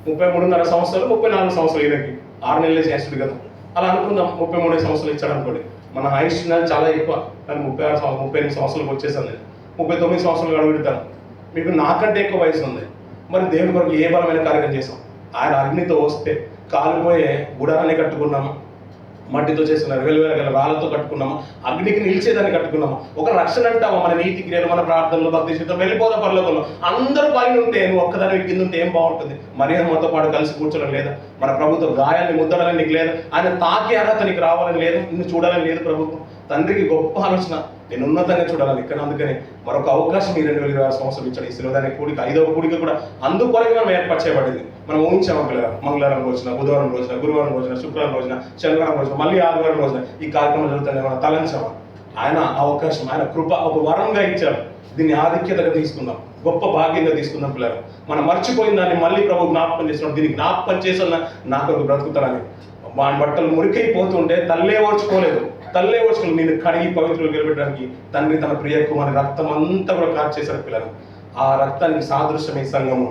33.5 సంవత్సరాలు, 34 సంవత్సరాలు, ఈయనకి 6 నెలలే చేస్తుడు కదా. అలా అనుకుందాం, 33 సంవత్సరాలు ఇచ్చాడు అనుకోండి. మన ఆయుష్ చాలా ఎక్కువ, కానీ 38 సంవత్సరాలకు వచ్చేసాను నేను. 39 సంవత్సరాలు అడుగుతాను. మీకు నాకంటే ఎక్కువ వయసు ఉంది. మరి దేవుని కొరకు ఏ బలమైన కార్యక్రమం చేసాం? ఆయన అగ్నితో వస్తే కాలిపోయే గుడారాన్ని కట్టుకున్నాము, మట్టితో చేసిన వెలువెల గల రాళ్ళతో కట్టుకున్నాము, అగ్నికి నిలిచేదాన్ని కట్టుకున్నాము. ఒక రక్షణ అంటావా? మన నీతి క్రియలు, మన ప్రార్థనలు, భక్తి జీవితం వెళ్ళిపోదా పరలోకంలో. అందరూ పైన ఉంటే నువ్వు ఒక్కదాని కింద ఉంటే ఏం బాగుంటుంది? మరి మనతో పాటు కలిసి కూర్చోడం లేదా? మన ప్రభుత్వ గాయాన్ని ముద్దడాలని నీకు లేదు, ఆయన తాకి అర్హత నీకు రావాలని లేదు, నిన్ను చూడాలని లేదు. ప్రభుత్వం తండ్రికి గొప్ప ఆలోచన, నేను ఉన్నతంగా చూడాలని. ఇక్కడ అందుకని మరొక అవకాశం ఈ 2026 సంవత్సరం ఇచ్చాడు. ఈ శిలువదాని కూడిక, 5వ కూడిక కూడా అందుకొరకు మనం ఏర్పాటు చేయబడింది. మనం ఊహించాము పిల్లలు, మంగళవారం రోజున, బుధవారం రోజున, గురువారం రోజున, శుక్రవారం రోజున, శనివారం రోజున, మళ్ళీ ఆదివారం రోజున ఈ కార్యక్రమం జరుగుతుంది. మనం తలంచాము. ఆయన అవకాశం, ఆయన కృప ఒక వరంగా ఇచ్చాడు. దీన్ని ఆధిక్యతగా తీసుకుందాం, గొప్ప భాగ్యంగా తీసుకుందాం పిల్లలు. మనం మర్చిపోయిన దాన్ని మళ్ళీ ప్రభు జ్ఞాపకం చేస్తున్నాడు. దీన్ని జ్ఞాపకం చేసిన నాకు ఒక బ్రతుకుతారని. వాడి బట్టలు మురికైపోతుంటే తల్లే ఓర్చుకోలేదు, నేను కడిగి పవిత్రులు నిలబెట్టడానికి తండ్రి తన ప్రియ కుమారుని రక్తం అంతా కూడా కార్చి చేశాడు పిల్లలు. ఆ రక్తానికి సాదృశ్యమే సంఘము,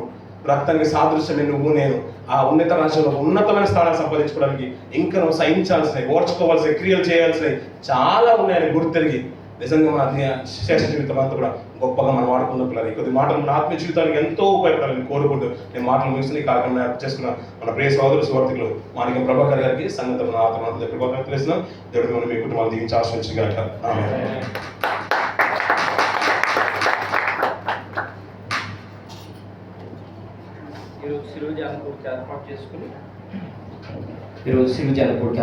రక్తానికి సాదృశ్యమే నువ్వు నేను. ఆ ఉన్నత రాజ్యంలో ఉన్నతమైన స్థానాన్ని సంపాదించుకోవడానికి ఇంకా నువ్వు సహించాల్సినవి, ఓర్చుకోవాల్సినవి, క్రియలు చేయాల్సినవి చాలా ఉన్నాయని గుర్తెరిగి నిజంగా మన శేష జీవితం అంతా కూడా గొప్పగా మనం వాడుకున్న పిల్లలు. కొద్ది మాటలు మన ఆత్మీయ జీవితానికి ఎంతో ఉపయోగపడాలని కోరుకుంటూ నేను మాటలు ముగిసి ఈ కార్యక్రమం ఏర్పాటు చేసుకున్న మన ప్రియ సోదరులు సువార్థికులు మాణిక్యం ప్రభాకర్ గారికి సంగతం ఆత్మ కృపగా తెలిసిన దేవుడికి మనం మీ కుటుంబాలు దీవించి ఆశ్రయించగలట. ఈరోజు సిలువ జాన కూడిక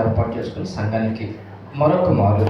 ఏర్పాటు చేసుకుని సంఘానికి మరొక మారు